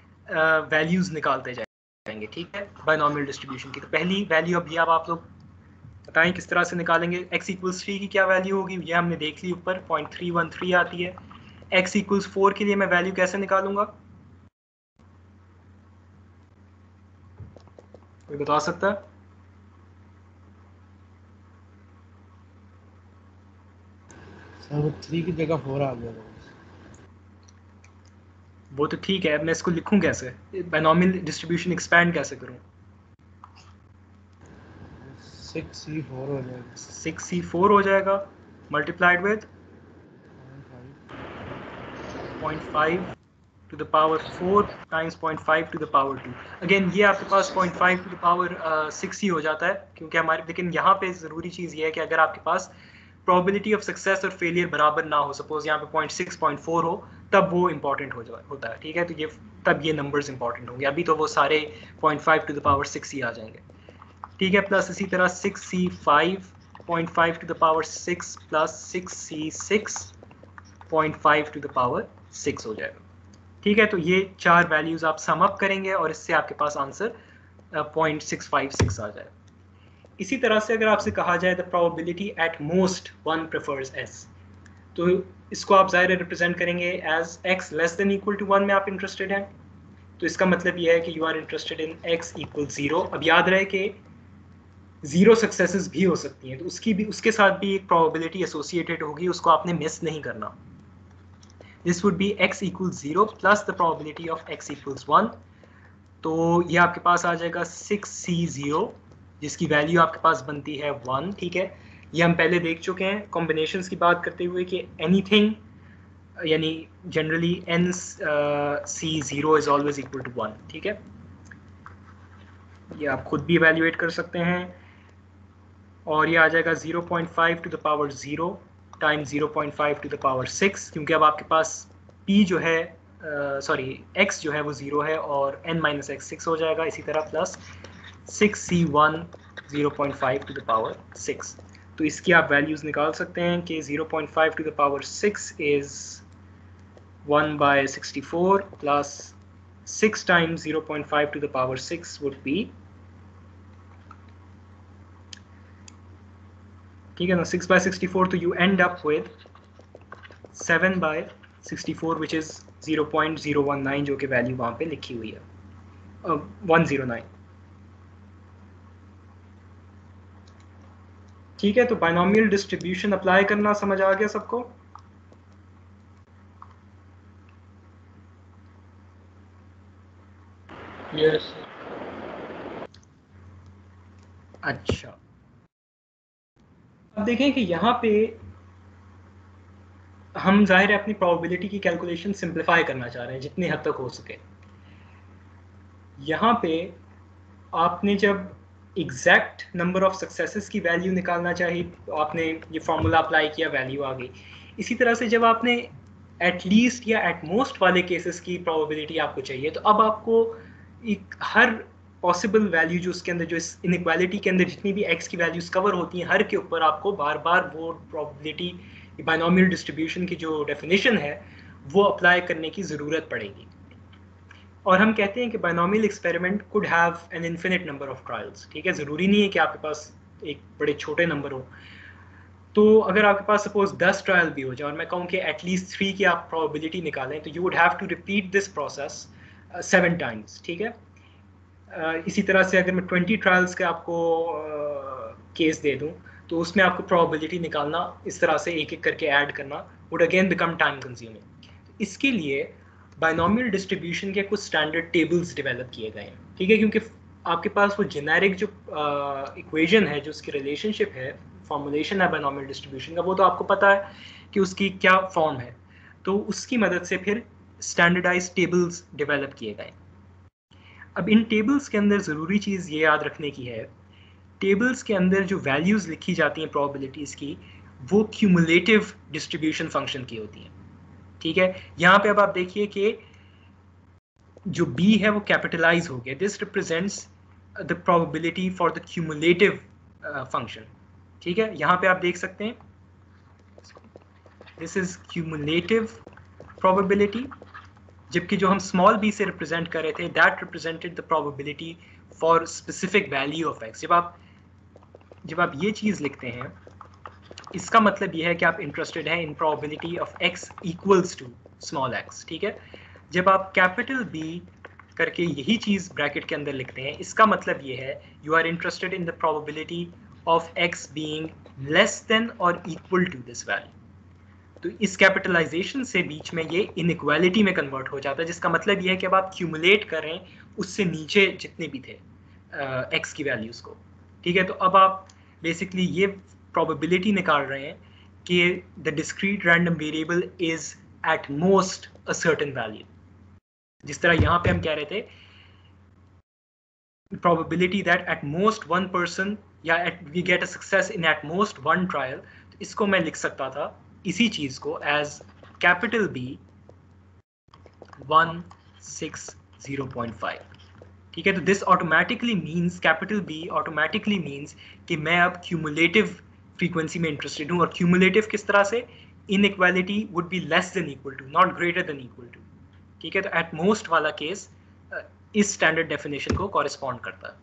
Speaker 1: वैल्यूज निकालते जाएंगे. ठीक है, बाइनोमियल डिस्ट्रीब्यूशन की. तो पहली वैल्यू अब ये आप लोग बताएं किस तरह से निकालेंगे. x इक्वल्स 3 की क्या वैल्यू होगी, ये हमने देख ली, ऊपर 0.313 आती है. x इक्वल्स 4 के लिए मैं वैल्यू कैसे निकालूंगा, कोई बता सकता है?
Speaker 3: सर 3 की जगह 4 आ गया.
Speaker 1: वो तो ठीक है, मैं इसको लिखूं कैसे, बाइनोमियल डिस्ट्रीब्यूशन एक्सपैंड कैसे करूं?
Speaker 3: 6c4 हो जाएगा.
Speaker 1: 6c4 हो जाएगा multiplied with 0.5 to the power 4 times 0.5 to the power 2. Again ये आपके पास 0.5 to the power 6 ही हो जाता है, क्योंकि हमारे, लेकिन यहाँ पे ज़रूरी चीज़ ये है कि अगर आपके पास probability of success और failure बराबर ना हो, सपोज यहाँ पे 0.6 0.4 हो, तब वो इम्पॉर्टेंट होता है. ठीक है, तो ये तब ये नंबर्स इंपॉर्टेंट होंगे, अभी तो वो सारे 0.5 to the power 6 ही आ जाएंगे. ठीक है, प्लस इसी तरह 6c5 0.5 to the power 6 plus 6c6 0.5 to the power 6 हो जाएगा. ठीक है, तो ये 4 वैल्यूज आप सम अप करेंगे और इससे आपके पास आंसर 0.656 आ जाए. इसी तरह से अगर आपसे कहा जाए the probability at most one prefers s, तो इसको आप ज़ाहिर रिप्रेजेंट करेंगे as x less than equal to 1 में आप इंटरेस्टेड हैं. तो इसका मतलब ये है कि you are interested in x equal 0. अब याद रहे कि 0 सक्सेसेस भी हो सकती हैं, तो उसके साथ भी एक प्रोबेबिलिटी एसोसिएटेड होगी, उसको आपने मिस नहीं करना. This would be x equals 0 plus the probability of x equals 1. तो ये आपके पास आ जाएगा 6c0, जिसकी वैल्यू आपके पास बनती है 1. ठीक है, ये हम पहले देख चुके हैं कॉम्बिनेशंस की बात करते हुए कि एनीथिंग, यानी generally nc0 is always equal to 1. ठीक है, ये आप खुद भी इवेल्युएट कर सकते हैं. और ये आ जाएगा 0.5 to the power 0 times 0.5 to the power 6, क्योंकि अब आपके पास p जो है x जो है वो 0 है और n माइनस x 6 हो जाएगा. इसी तरह plus 6c1 0.5 to the power 6. तो इसकी आप वैल्यूज निकाल सकते हैं कि 0.5 to the power 6 is 1/64 plus 6 times 0.5 to the power 6 would be, ठीक है ना, 6/64. तो you end up with 7/64 which is 0.019, जो कि वैल्यू वहां पे लिखी हुई है 109. ठीक है, तो बाइनोमियल डिस्ट्रीब्यूशन अप्लाई करना समझ आ गया सबको?
Speaker 3: यस.
Speaker 1: अच्छा, अब देखें कि यहाँ पे हम जाहिर है अपनी प्रोबेबिलिटी की कैलकुलेशन सिंप्लीफाई करना चाह रहे हैं जितनी हद तक हो सके. यहाँ पे आपने जब एग्जैक्ट नंबर ऑफ सक्सेसेस की वैल्यू निकालना चाहिए, तो आपने ये फार्मूला अप्लाई किया, वैल्यू आ गई. इसी तरह से जब आपने एटलीस्ट या एट मोस्ट वाले केसेस की प्रोबेबिलिटी आपको चाहिए, तो अब आपको एक हर पॉसिबल वैल्यू जो उसके अंदर, जो इस इनइक्वालिटी के अंदर जितनी भी x की वैल्यूज कवर होती हैं, हर के ऊपर आपको बार बार वो प्रोबेबिलिटी बाइनोमियल डिस्ट्रीब्यूशन की जो डेफिनेशन है वो अप्लाई करने की ज़रूरत पड़ेगी. और हम कहते हैं कि binomial experiment could have an infinite number of trials, ठीक है, ज़रूरी नहीं है कि आपके पास एक बड़े छोटे नंबर हो। तो अगर आपके पास सपोज 10 ट्रायल भी हो जाए और मैं कहूँ कि एटलीस्ट 3 की आप प्रोबेबिलिटी निकालें, तो you would have to repeat this process 7 times, ठीक है। इसी तरह से अगर मैं 20 ट्रायल्स के आपको केस दे दूं, तो उसमें आपको प्रोबेबिलिटी निकालना, इस तरह से एक एक करके ऐड करना, would again become time consuming. इसके लिए बायनॉमियल डिस्ट्रीब्यूशन के कुछ स्टैंडर्ड टेबल्स डेवलप किए गए हैं, ठीक है, क्योंकि आपके पास वो जेनेरिक जो इक्वेशन है, जो उसकी रिलेशनशिप है, फॉर्मुलेशन है बायनॉमियल डिस्ट्रीब्यूशन का, वो तो आपको पता है कि उसकी क्या फॉर्म है। तो उसकी मदद से फिर स्टैंडर्डाइज टेबल्स डेवलप किए गए। अब इन टेबल्स के अंदर ज़रूरी चीज़ ये याद रखने की है, टेबल्स के अंदर जो वैल्यूज़ लिखी जाती हैं प्रोबेबिलिटीज़ की, वो क्यूमुलेटिव डिस्ट्रीब्यूशन फंक्शन की होती हैं, ठीक है। यहाँ पे अब आप देखिए कि जो b है वो कैपिटलाइज हो गया, this represents the probability for the cumulative function, ठीक है। यहाँ पे आप देख सकते हैं दिस इज क्यूमुलेटिव प्रोबेबिलिटी, जबकि जो हम स्मॉल b से रिप्रेजेंट कर रहे थे, that represented the probability for specific value of x। जब आप ये चीज़ लिखते हैं, इसका मतलब ये है कि आप इंटरेस्टेड हैं in probability of x equals to small x, ठीक है। जब आप कैपिटल B करके यही चीज़ ब्रैकेट के अंदर लिखते हैं, इसका मतलब ये है you are interested in the probability of x being less than और इक्वल टू दिस वैल्यू। तो इस कैपिटलाइजेशन से बीच में ये इनइक्वालिटी में कन्वर्ट हो जाता है, जिसका मतलब ये है कि अब आप क्यूमुलेट कर रहे हैं उससे नीचे जितने भी थे x की वैल्यूज़ को, ठीक है। तो अब आप बेसिकली ये प्रोबेबिलिटी निकाल रहे हैं कि the discrete random variable is at most a certain value. जिस तरह यहाँ पे हम कह रहे थे probability that at most one person या we get a success in at most one trial, तो इसको मैं लिख सकता था इसी चीज को एज कैपिटल B 160.5, ठीक है। तो this automatically means, capital B automatically means कि मैं अब क्यूमुलेटिव फ्रीक्वेंसी में इंटरेस्टेड हूँ। और क्यूमुलेटिव किस तरह से, inequality would be less than equal to, not greater than equal to, ठीक है। तो एट मोस्ट वाला केस इस स्टैंडर्ड डेफिनेशन को कॉरेस्पॉन्ड करता है।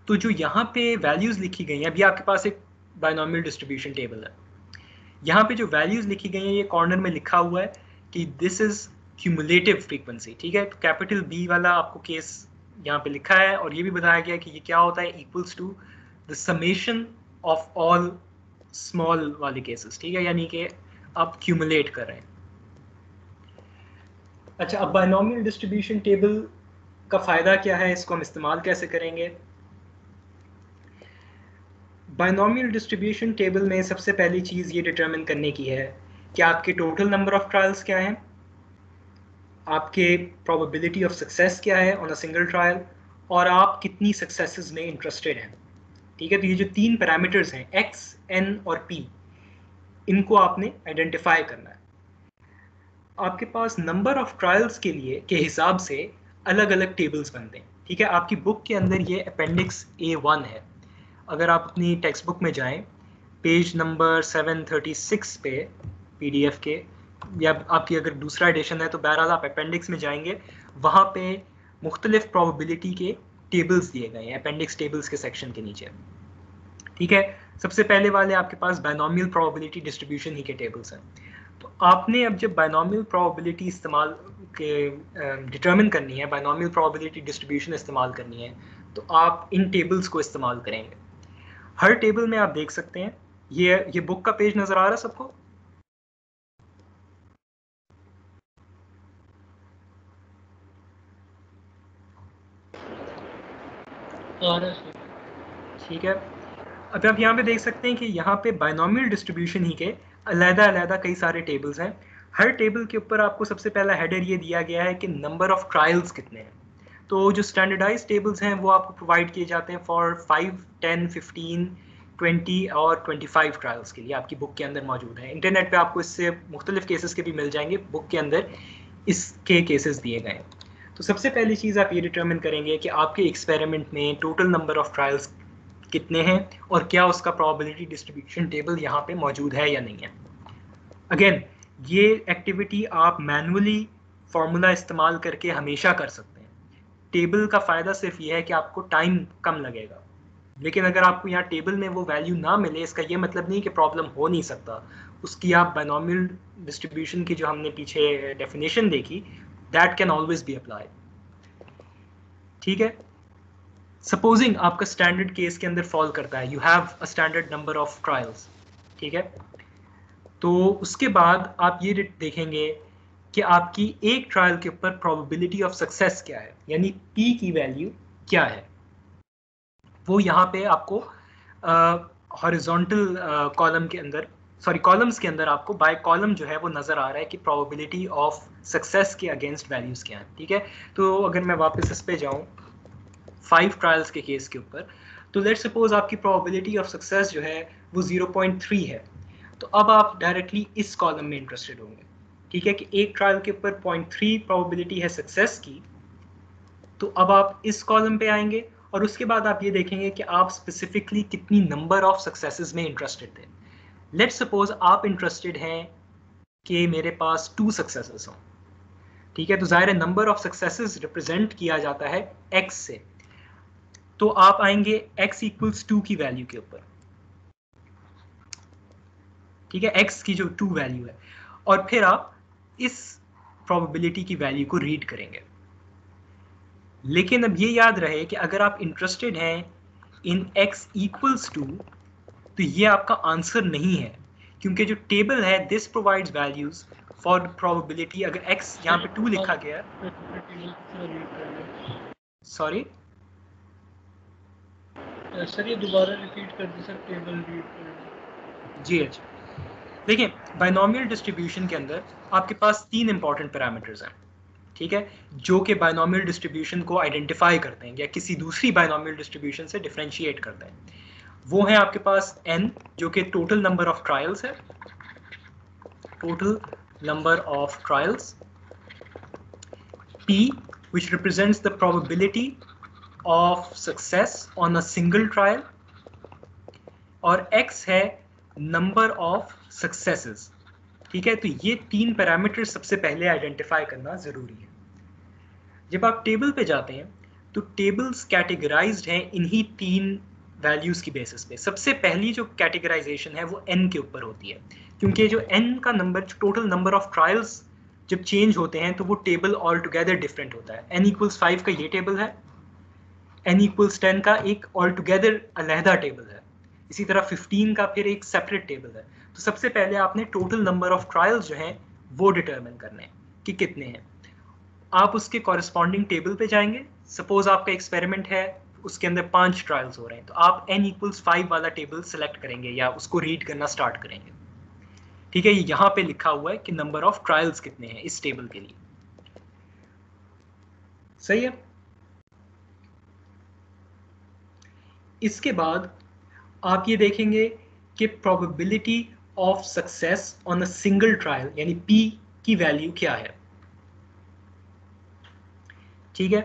Speaker 1: तो जो यहाँ पे वैल्यूज लिखी गई हैं, अभी आपके पास एक बायनॉमियल डिस्ट्रीब्यूशन टेबल है, यहाँ पे जो वैल्यूज लिखी गई हैं ये कॉर्नर में लिखा हुआ है कि दिस इज क्यूमुलेटिव फ्रीक्वेंसी, ठीक है। तो कैपिटल B वाला आपको केस यहाँ पे लिखा है, और ये भी बताया गया कि ये क्या होता है, equals to the summation of all small वाले केसेस, ठीक है, यानी कि आप क्यूमुलेट कर रहे हैं। अच्छा, अब बायनॉमियल डिस्ट्रीब्यूशन टेबल का फ़ायदा क्या है, इसको हम इस्तेमाल कैसे करेंगे। बायनॉमियल डिस्ट्रीब्यूशन टेबल में सबसे पहली चीज़ ये डिटरमिन करने की है कि आपके टोटल नंबर ऑफ ट्रायल्स क्या हैं, आपके प्रोबेबिलिटी ऑफ सक्सेस क्या है ऑन अ सिंगल ट्रायल, और आप कितनी सक्सेसेस में इंटरेस्टेड हैं, ठीक है। तो ये जो 3 पैरामीटर्स हैं x, n और p, इनको आपने आइडेंटिफाई करना है। आपके पास नंबर ऑफ ट्रायल्स के लिए के हिसाब से अलग अलग टेबल्स बनते हैं, ठीक है। आपकी बुक के अंदर ये अपेंडिक्स A1 है। अगर आप अपनी टेक्स्ट बुक में जाएं, पेज नंबर 736 पे PDF के, या आपकी अगर दूसरा एडिशन है तो बहरहाल आप अपेंडिक्स में जाएंगे, वहाँ पे मुख्तलिफ प्रोबेबिलिटी के टेबल्स दिए गए हैं अपेंडिक्स टेबल्स के सेक्शन के नीचे, ठीक है। सबसे पहले वाले आपके पास बायनॉमियल प्रोबेबिलिटी डिस्ट्रीब्यूशन ही के टेबल्स हैं। तो आपने अब जब बायनॉमियल प्रोबेबिलिटी इस्तेमाल के डिटरमिन करनी है, बायनॉमियल प्रोबेबिलिटी डिस्ट्रीब्यूशन इस्तेमाल करनी है, तो आप इन टेबल्स को इस्तेमाल करेंगे। हर टेबल में आप देख सकते हैं, ये बुक का पेज नज़र आ रहा है सबको, ठीक है। अब आप यहाँ पे देख सकते हैं कि यहाँ पे बायनॉमियल डिस्ट्रीब्यूशन ही के अलग-अलग कई सारे टेबल्स हैं। हर टेबल के ऊपर आपको सबसे पहला हेडर ये दिया गया है कि नंबर ऑफ ट्रायल्स कितने हैं। तो जो स्टैंडर्डाइज टेबल्स हैं वो आपको प्रोवाइड किए जाते हैं फॉर 5, 10, 15, 20 और 25 ट्रायल्स के लिए, आपकी बुक के अंदर मौजूद है। इंटरनेट पे आपको इससे मुख्तलिफ केसेस के भी मिल जाएंगे, बुक के अंदर इसके केसेस दिए गए हैं। तो सबसे पहली चीज़ आप ये डिटरमिन करेंगे कि आपके एक्सपेरिमेंट में टोटल नंबर ऑफ ट्रायल्स कितने हैं और क्या उसका प्रोबेबिलिटी डिस्ट्रीब्यूशन टेबल यहाँ पे मौजूद है या नहीं है। अगेन, ये एक्टिविटी आप मैनुअली फॉर्मूला इस्तेमाल करके हमेशा कर सकते हैं। टेबल का फ़ायदा सिर्फ ये है कि आपको टाइम कम लगेगा, लेकिन अगर आपको यहाँ टेबल में वो वैल्यू ना मिले, इसका ये मतलब नहीं कि प्रॉब्लम हो नहीं सकता। उसकी आप बाइनोमियल डिस्ट्रीब्यूशन की जो हमने पीछे डेफिनेशन देखी, that can always be applied. ठीक है, सपोजिंग आपका स्टैंडर्ड केस के अंदर फॉल करता है, you have a standard number of trials. ठीक है, तो उसके बाद आप ये देखेंगे कि आपकी एक ट्रायल के ऊपर प्रोबेबिलिटी ऑफ सक्सेस क्या है, यानी पी की वैल्यू क्या है। वो यहाँ पे आपको हॉरिजॉन्टल कॉलम के अंदर, सॉरी कॉलम्स के अंदर आपको बाय कॉलम जो है वो नज़र आ रहा है कि प्रोबेबिलिटी ऑफ सक्सेस के अगेंस्ट वैल्यूज़ क्या हैं। ठीक है, तो अगर मैं वापस इस पे जाऊँ 5 ट्रायल्स के केस के ऊपर, तो लेट्स सपोज आपकी प्रोबेबिलिटी ऑफ सक्सेस जो है वो 0.3 है। तो अब आप डायरेक्टली इस कॉलम में इंटरेस्टेड होंगे। ठीक है, कि एक ट्रायल के ऊपर 0.3 प्रोबेबिलिटी है सक्सेस की, तो अब आप इस कॉलम पे आएंगे और उसके बाद आप ये देखेंगे कि आप स्पेसिफिकली कितनी नंबर ऑफ सक्सेसेस में इंटरेस्टेड थे। लेट्स सपोज आप इंटरेस्टेड हैं कि मेरे पास 2 सक्सेसेस हों। ठीक है, तो ज़ाहिर है नंबर ऑफ सक्सेसेस रिप्रेजेंट किया जाता है x से, तो आप आएंगे x इक्वल्स 2 की वैल्यू के ऊपर। ठीक है, x की जो 2 वैल्यू है, और फिर आप इस प्रोबेबिलिटी की वैल्यू को रीड करेंगे। लेकिन अब ये याद रहे कि अगर आप इंटरेस्टेड हैं इन x इक्वल्स 2, तो ये आपका आंसर नहीं है, क्योंकि जो टेबल है this provides values for probability. अगर x यहाँ पे 2 लिखा गया, सॉरी
Speaker 4: सर ये दोबारा रिपीट कर दी सर, टेबल रीड कर
Speaker 1: जी। अच्छा, देखिए बाइनोमियल डिस्ट्रीब्यूशन के अंदर आपके पास 3 इंपॉर्टेंट पैरामीटर्स हैं। ठीक है, जो कि बाइनोमियल डिस्ट्रीब्यूशन को आइडेंटिफाई करते हैं या किसी दूसरी बाइनोमियल डिस्ट्रीब्यूशन से डिफरेंशिएट करते हैं। वो है आपके पास n, जो कि टोटल नंबर ऑफ ट्रायल्स है, total number of trials, p which represents the probability of success on a single trial, और x है नंबर ऑफ सक्सेसेस। ठीक है, तो ये 3 पैरामीटर सबसे पहले आइडेंटिफाई करना जरूरी है। जब आप टेबल पे जाते हैं तो टेबल्स कैटेगराइज्ड हैं इन्हीं 3 वैल्यूज की बेसिस पे। सबसे पहली जो कैटेगराइजेशन है वो n के ऊपर होती है, क्योंकि जो n का number, total number of trials जब चेंज होते हैं तो वो टेबल ऑल टुगेदर डिफरेंट होता है। n इक्वल्स 5 का ये टेबल है, n इक्वल्स 10 का एक ऑल टुगेदर अलहदा टेबल है, इसी तरह 15 का फिर एक सेपरेट टेबल है। तो सबसे पहले आपने टोटल नंबर ऑफ ट्रायल्स जो हैं वो डिटरमिन करने हैं कि कितने हैं। आप उसके कॉरेस्पॉन्डिंग टेबल पे जाएंगे। सपोज आपका एक्सपेरिमेंट है, उसके अंदर 5 ट्रायल्स हो रहे हैं, तो आप n इक्वल्स 5 वाला टेबल सेलेक्ट करेंगे या उसको रीड करना स्टार्ट करेंगे। ठीक है, ये यहाँ पे लिखा हुआ है कि नंबर ऑफ ट्रायल्स कितने हैं इस टेबल के लिए। सही है। इसके बाद आप ये देखेंगे कि probability of success on a single trial, यानी p की वैल्यू क्या है। ठीक है,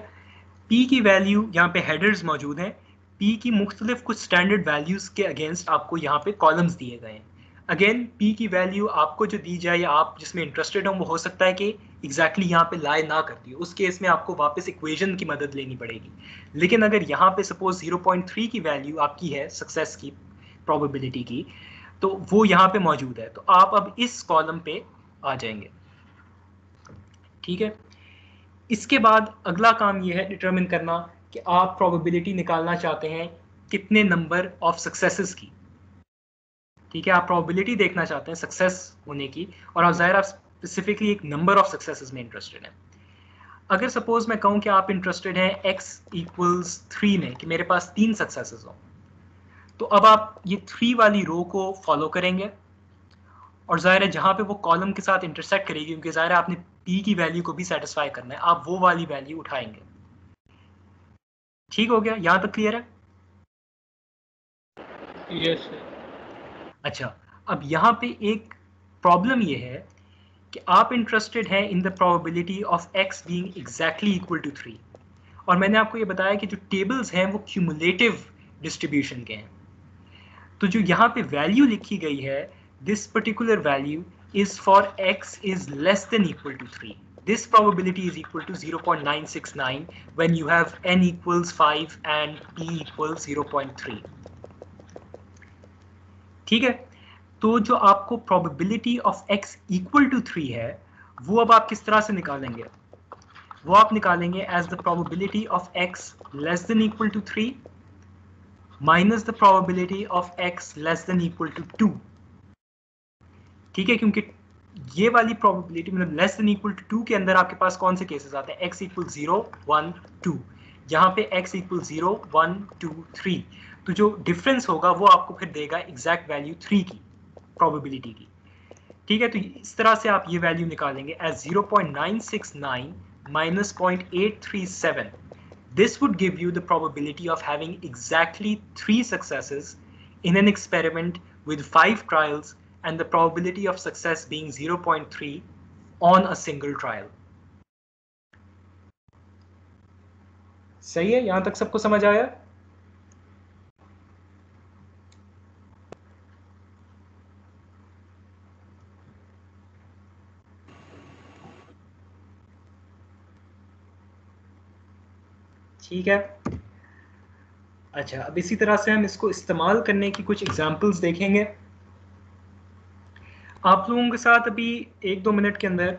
Speaker 1: p की वैल्यू यहाँ पे हेडर्स मौजूद हैं। p की मुख्तलिफ कुछ स्टैंडर्ड वैल्यूज के अगेंस्ट आपको यहाँ पे कॉलम्स दिए गए हैं। अगेन p की वैल्यू आपको जो दी जाए या आप जिसमें इंटरेस्टेड हो वो हो सकता है कि एग्जैक्टली यहाँ पे लाई ना करती हो, उस केस में आपको वापस इक्वेशन की मदद लेनी पड़ेगी। लेकिन अगर यहाँ पे सपोज 0.3 की वैल्यू आपकी है सक्सेस की प्रोबेबिलिटी की, तो वो यहाँ पे मौजूद है, तो आप अब इस कॉलम पे आ जाएंगे। ठीक है, इसके बाद अगला काम यह है डिटरमिन करना कि आप प्रोबेबिलिटी निकालना चाहते हैं कितने नंबर ऑफ सक्सेसेस की। ठीक है, आप प्रोबेबिलिटी देखना चाहते हैं सक्सेस होने की, और आप ज़ाहिर आप स्पेसिफिकली एक नंबर ऑफ सक्सेसेस में इंटरेस्टेड हैं। अगर सपोज मैं कहूँ कि आप इंटरेस्टेड हैं x इक्वल्स 3 में, कि मेरे पास 3 सक्सेसेस हों, तो अब आप ये 3 वाली रो को फॉलो करेंगे, और ज़ाहिर है जहाँ पे वो कॉलम के साथ इंटरसेक्ट करेगी, क्योंकि ज़ाहिर है आपने p की वैल्यू को भी सेटिस्फाई करना है, आप वो वाली वैल्यू उठाएंगे। ठीक हो गया, यहाँ तक क्लियर है?
Speaker 4: Yes sir.
Speaker 1: अच्छा, अब यहाँ पे एक प्रॉब्लम ये है कि आप इंटरेस्टेड हैं in the probability of x being exactly equal to 3, और मैंने आपको ये बताया कि जो टेबल्स हैं वो क्यूमुलेटिव डिस्ट्रीब्यूशन के हैं। तो जो यहाँ पे वैल्यू लिखी गई है, this particular value is for x is less than equal to 3। this probability is equal to 0.969 when you have n equals 5 and p equals 0.3. ठीक है, तो जो आपको probability of x equal to 3 है वो अब आप किस तरह से निकालेंगे? वो आप निकालेंगे as the probability of x less than equal to 3 minus the probability of x less than equal to 2. ठीक है, क्योंकि ये वाली प्रोबेबिलिटी मतलब लेस देन इक्वल टू 2 के अंदर आपके पास कौन से केसेस आते हैं? x इक्वल 0 1 2, यहाँ पे x इक्वल 0 1 2 3, तो जो डिफरेंस होगा वो आपको फिर देगा एग्जैक्ट वैल्यू 3 की प्रोबेबिलिटी की। ठीक है, तो इस तरह से आप ये वैल्यू निकालेंगे as 0.969 minus 0.837. This would give you the probability of having exactly 3 successes in an experiment with 5 trials and the probability of success being 0.3 on a single trial. सही है, यहां तक सबको समझ आया? ठीक है, अच्छा, अब इसी तरह से हम इसको इस्तेमाल करने की कुछ एग्जांपल्स देखेंगे। आप लोगों के साथ अभी 1-2 मिनट के अंदर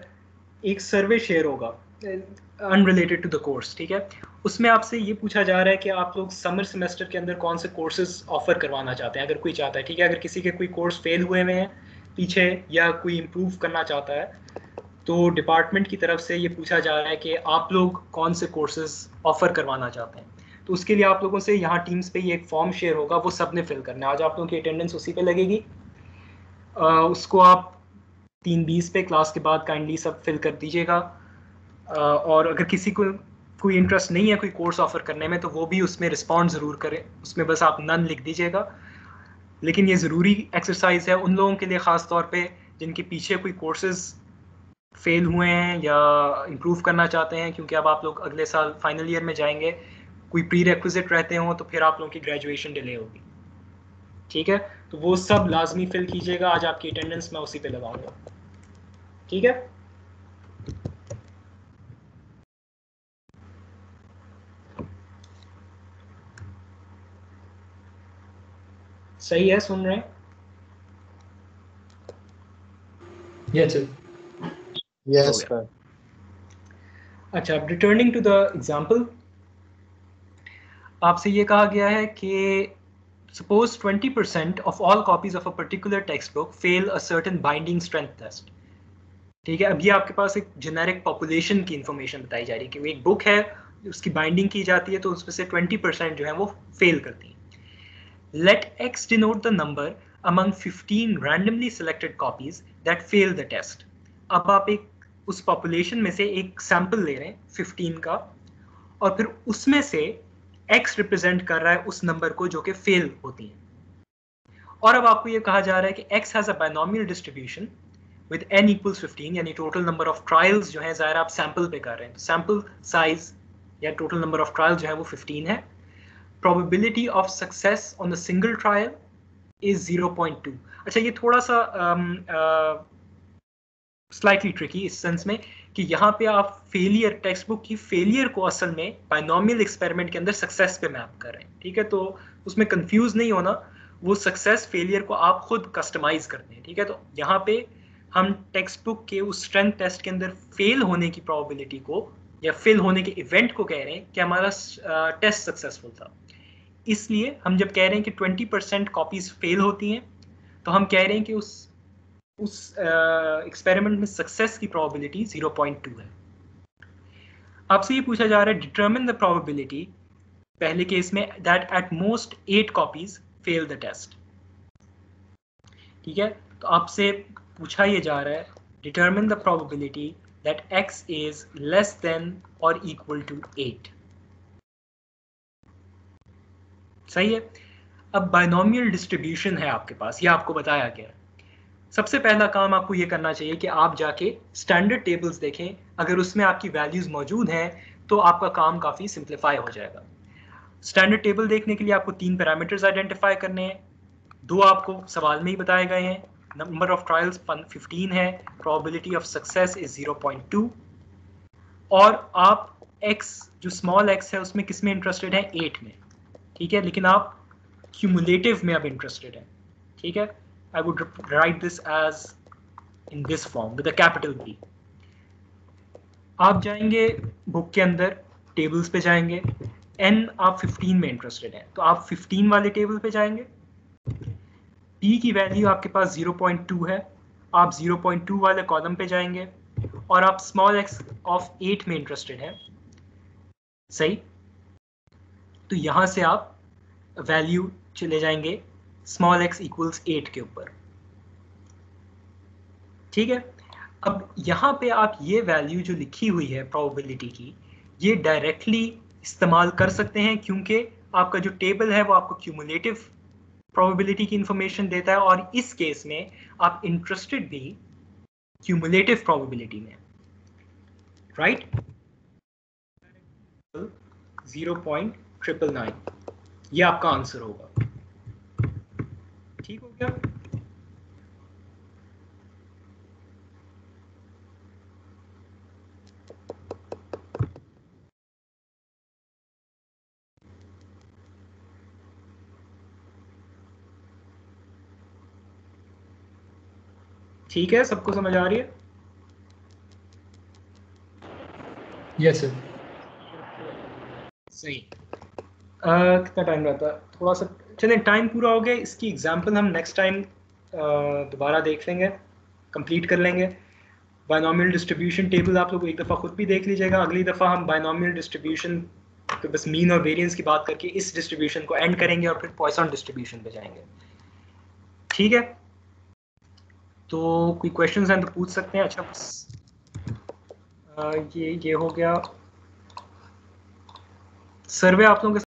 Speaker 1: एक सर्वे शेयर होगा अनरिलेटेड टू द कोर्स। ठीक है, उसमें आपसे ये पूछा जा रहा है कि आप लोग समर सेमेस्टर के अंदर कौन से कोर्सेज ऑफर करवाना चाहते हैं, अगर कोई चाहता है। ठीक है, अगर किसी के कोई कोर्स फेल हुए हुए हैं पीछे या कोई इम्प्रूव करना चाहता है तो डिपार्टमेंट की तरफ से ये पूछा जा रहा है कि आप लोग कौन से कोर्सेज ऑफर करवाना चाहते हैं। तो उसके लिए आप लोगों से यहाँ टीम्स पे ये एक फॉर्म शेयर होगा, वो सब ने फिल करना है। आज आप लोगों की अटेंडेंस उसी पे लगेगी, उसको आप 3:20 पे क्लास के बाद काइंडली सब फिल कर दीजिएगा। और अगर किसी को कोई इंटरेस्ट नहीं है कोई कोर्स ऑफर करने में तो वो भी उसमें रिस्पॉन्ड ज़रूर करें, उसमें बस आप नन लिख दीजिएगा। लेकिन ये ज़रूरी एक्सरसाइज है उन लोगों के लिए ख़ास तौर पे जिनके पीछे कोई कोर्सेज फेल हुए हैं या इम्प्रूव करना चाहते हैं, क्योंकि अब आप लोग अगले साल फाइनल ईयर में जाएंगे, कोई प्री रेक्विजिट रहते हो तो फिर आप लोगों की ग्रेजुएशन डिले होगी। ठीक है, तो वो सब लाजमी फिल कीजिएगा। आज आपकी अटेंडेंस मैं उसी पे लगाऊंगा। ठीक है, सही है, सुन रहे हैं?
Speaker 4: Yes sir.
Speaker 2: Yes sir.
Speaker 1: अच्छा, अब रिटर्निंग टू द एग्जाम्पल, आपसे ये कहा गया है कि suppose 20% of all copies of a particular textbook fail a certain binding strength test. ठीक है, अब ये आपके पास एक जेनेरिक पॉपुलेशन की इंफॉर्मेशन बताई जा रही है कि वो एक बुक है, उसकी बाइंडिंग की जाती है तो उसमें से 20% जो है वो फेल करती है। Let x denote the number among 15 randomly selected copies that fail the test. अब आप एक उस पॉपुलेशन में से एक सैंपल ले रहे हैं 15 का, और फिर उसमें से x रिप्रेजेंट कर रहा है उस नंबर को जो कि फेल होती है। और अब आपको ये कहा जा रहा है कि x has a binomial distribution with n equals 15, यानी टोटल नंबर ऑफ ट्रायल्स जो है ज़ाहिर आप सैंपल पे कर रहे हैं, सैंपल साइज या टोटल नंबर ऑफ ट्रायल्स जो है वो 15 है। probability of success on a single trial is 0.2. अच्छा, ये थोड़ा सा स्लाइटली ट्रिकी इस सेंस में कि यहाँ पे आप फेलियर, टेक्स्ट बुक की फेलियर को असल में बाइनोमियल एक्सपेरिमेंट के अंदर सक्सेस पे मैप कर रहे हैं। ठीक है, तो उसमें कंफ्यूज नहीं होना, वो सक्सेस फेलियर को आप खुद कस्टमाइज करते हैं। ठीक है, तो यहाँ पे हम टेक्स्ट बुक के उस स्ट्रेंथ टेस्ट के अंदर फेल होने की प्रोबेबिलिटी को या फेल होने के इवेंट को कह रहे हैं कि हमारा टेस्ट सक्सेसफुल था। इसलिए हम जब कह रहे हैं कि 20% कॉपीज फेल होती हैं तो हम कह रहे हैं कि उस एक्सपेरिमेंट में सक्सेस की प्रोबेबिलिटी 0.2 है। आपसे ये पूछा जा रहा है डिटरमिन द प्रोबेबिलिटी, पहले केस में, that at most 8 copies fail the test. ठीक है, तो आपसे पूछा ये जा रहा है determine the probability that x is less than और इक्वल टू 8। सही है, अब बाइनोमियल डिस्ट्रीब्यूशन है आपके पास, ये आपको बताया गया है। सबसे पहला काम आपको ये करना चाहिए कि आप जाके स्टैंडर्ड टेबल्स देखें, अगर उसमें आपकी वैल्यूज मौजूद हैं तो आपका काम काफ़ी सिंप्लीफाई हो जाएगा। स्टैंडर्ड टेबल देखने के लिए आपको 3 पैरामीटर्स आइडेंटिफाई करने हैं, 2 आपको सवाल में ही बताए गए हैं। नंबर ऑफ ट्रायल्स 15 है, प्रोबेबिलिटी ऑफ सक्सेस इज 0.2, और आप x जो स्मॉल x है उसमें किस में इंटरेस्टेड है, 8 में, ठीक है, लेकिन आप क्यूमुलेटिव में अब इंटरेस्टेड है, ठीक है। I would write this as in this form with a capital B। आप जाएंगे बुक के अंदर, टेबल्स पे जाएंगे, n आप 15 में इंटरेस्टेड हैं तो आप 15 वाले टेबल पे जाएंगे, p की वैल्यू आपके पास 0.2 है, आप 0.2 वाले कॉलम पे जाएंगे, और आप स्मॉल x ऑफ 8 में इंटरेस्टेड हैं, सही। तो यहां से आप वैल्यू चले जाएंगे स्मॉल x इक्वल्स 8 के ऊपर, ठीक है। अब यहाँ पे आप ये वैल्यू जो लिखी हुई है प्रोबेबिलिटी की, ये डायरेक्टली इस्तेमाल कर सकते हैं, क्योंकि आपका जो टेबल है वो आपको क्यूमुलेटिव प्रोबेबिलिटी की इंफॉर्मेशन देता है, और इस केस में आप इंटरेस्टेड भी क्यूमुलेटिव प्रोबेबिलिटी में, राइट। 0.999 ये आपका आंसर होगा, ठीक हो गया। ठीक है, सबको समझ आ रही है?
Speaker 4: Yes sir.
Speaker 1: सही। कितना टाइम रहता है, थोड़ा सा चलें, टाइम पूरा हो गया, इसकी एग्जांपल हम नेक्स्ट टाइम दोबारा देख लेंगे, कंप्लीट कर लेंगे। बायनॉमियल डिस्ट्रीब्यूशन टेबल आप लोग एक दफ़ा खुद भी देख लीजिएगा, अगली दफ़ा हम बायनॉमियल डिस्ट्रीब्यूशन तो बस मीन और वेरिएंस की बात करके इस डिस्ट्रीब्यूशन को एंड करेंगे और फिर पॉइसन डिस्ट्रीब्यूशन पे जाएंगे, ठीक है। तो कोई क्वेश्चंस हैं तो पूछ सकते हैं। अच्छा बस ये हो गया सर्वे आप लोगों के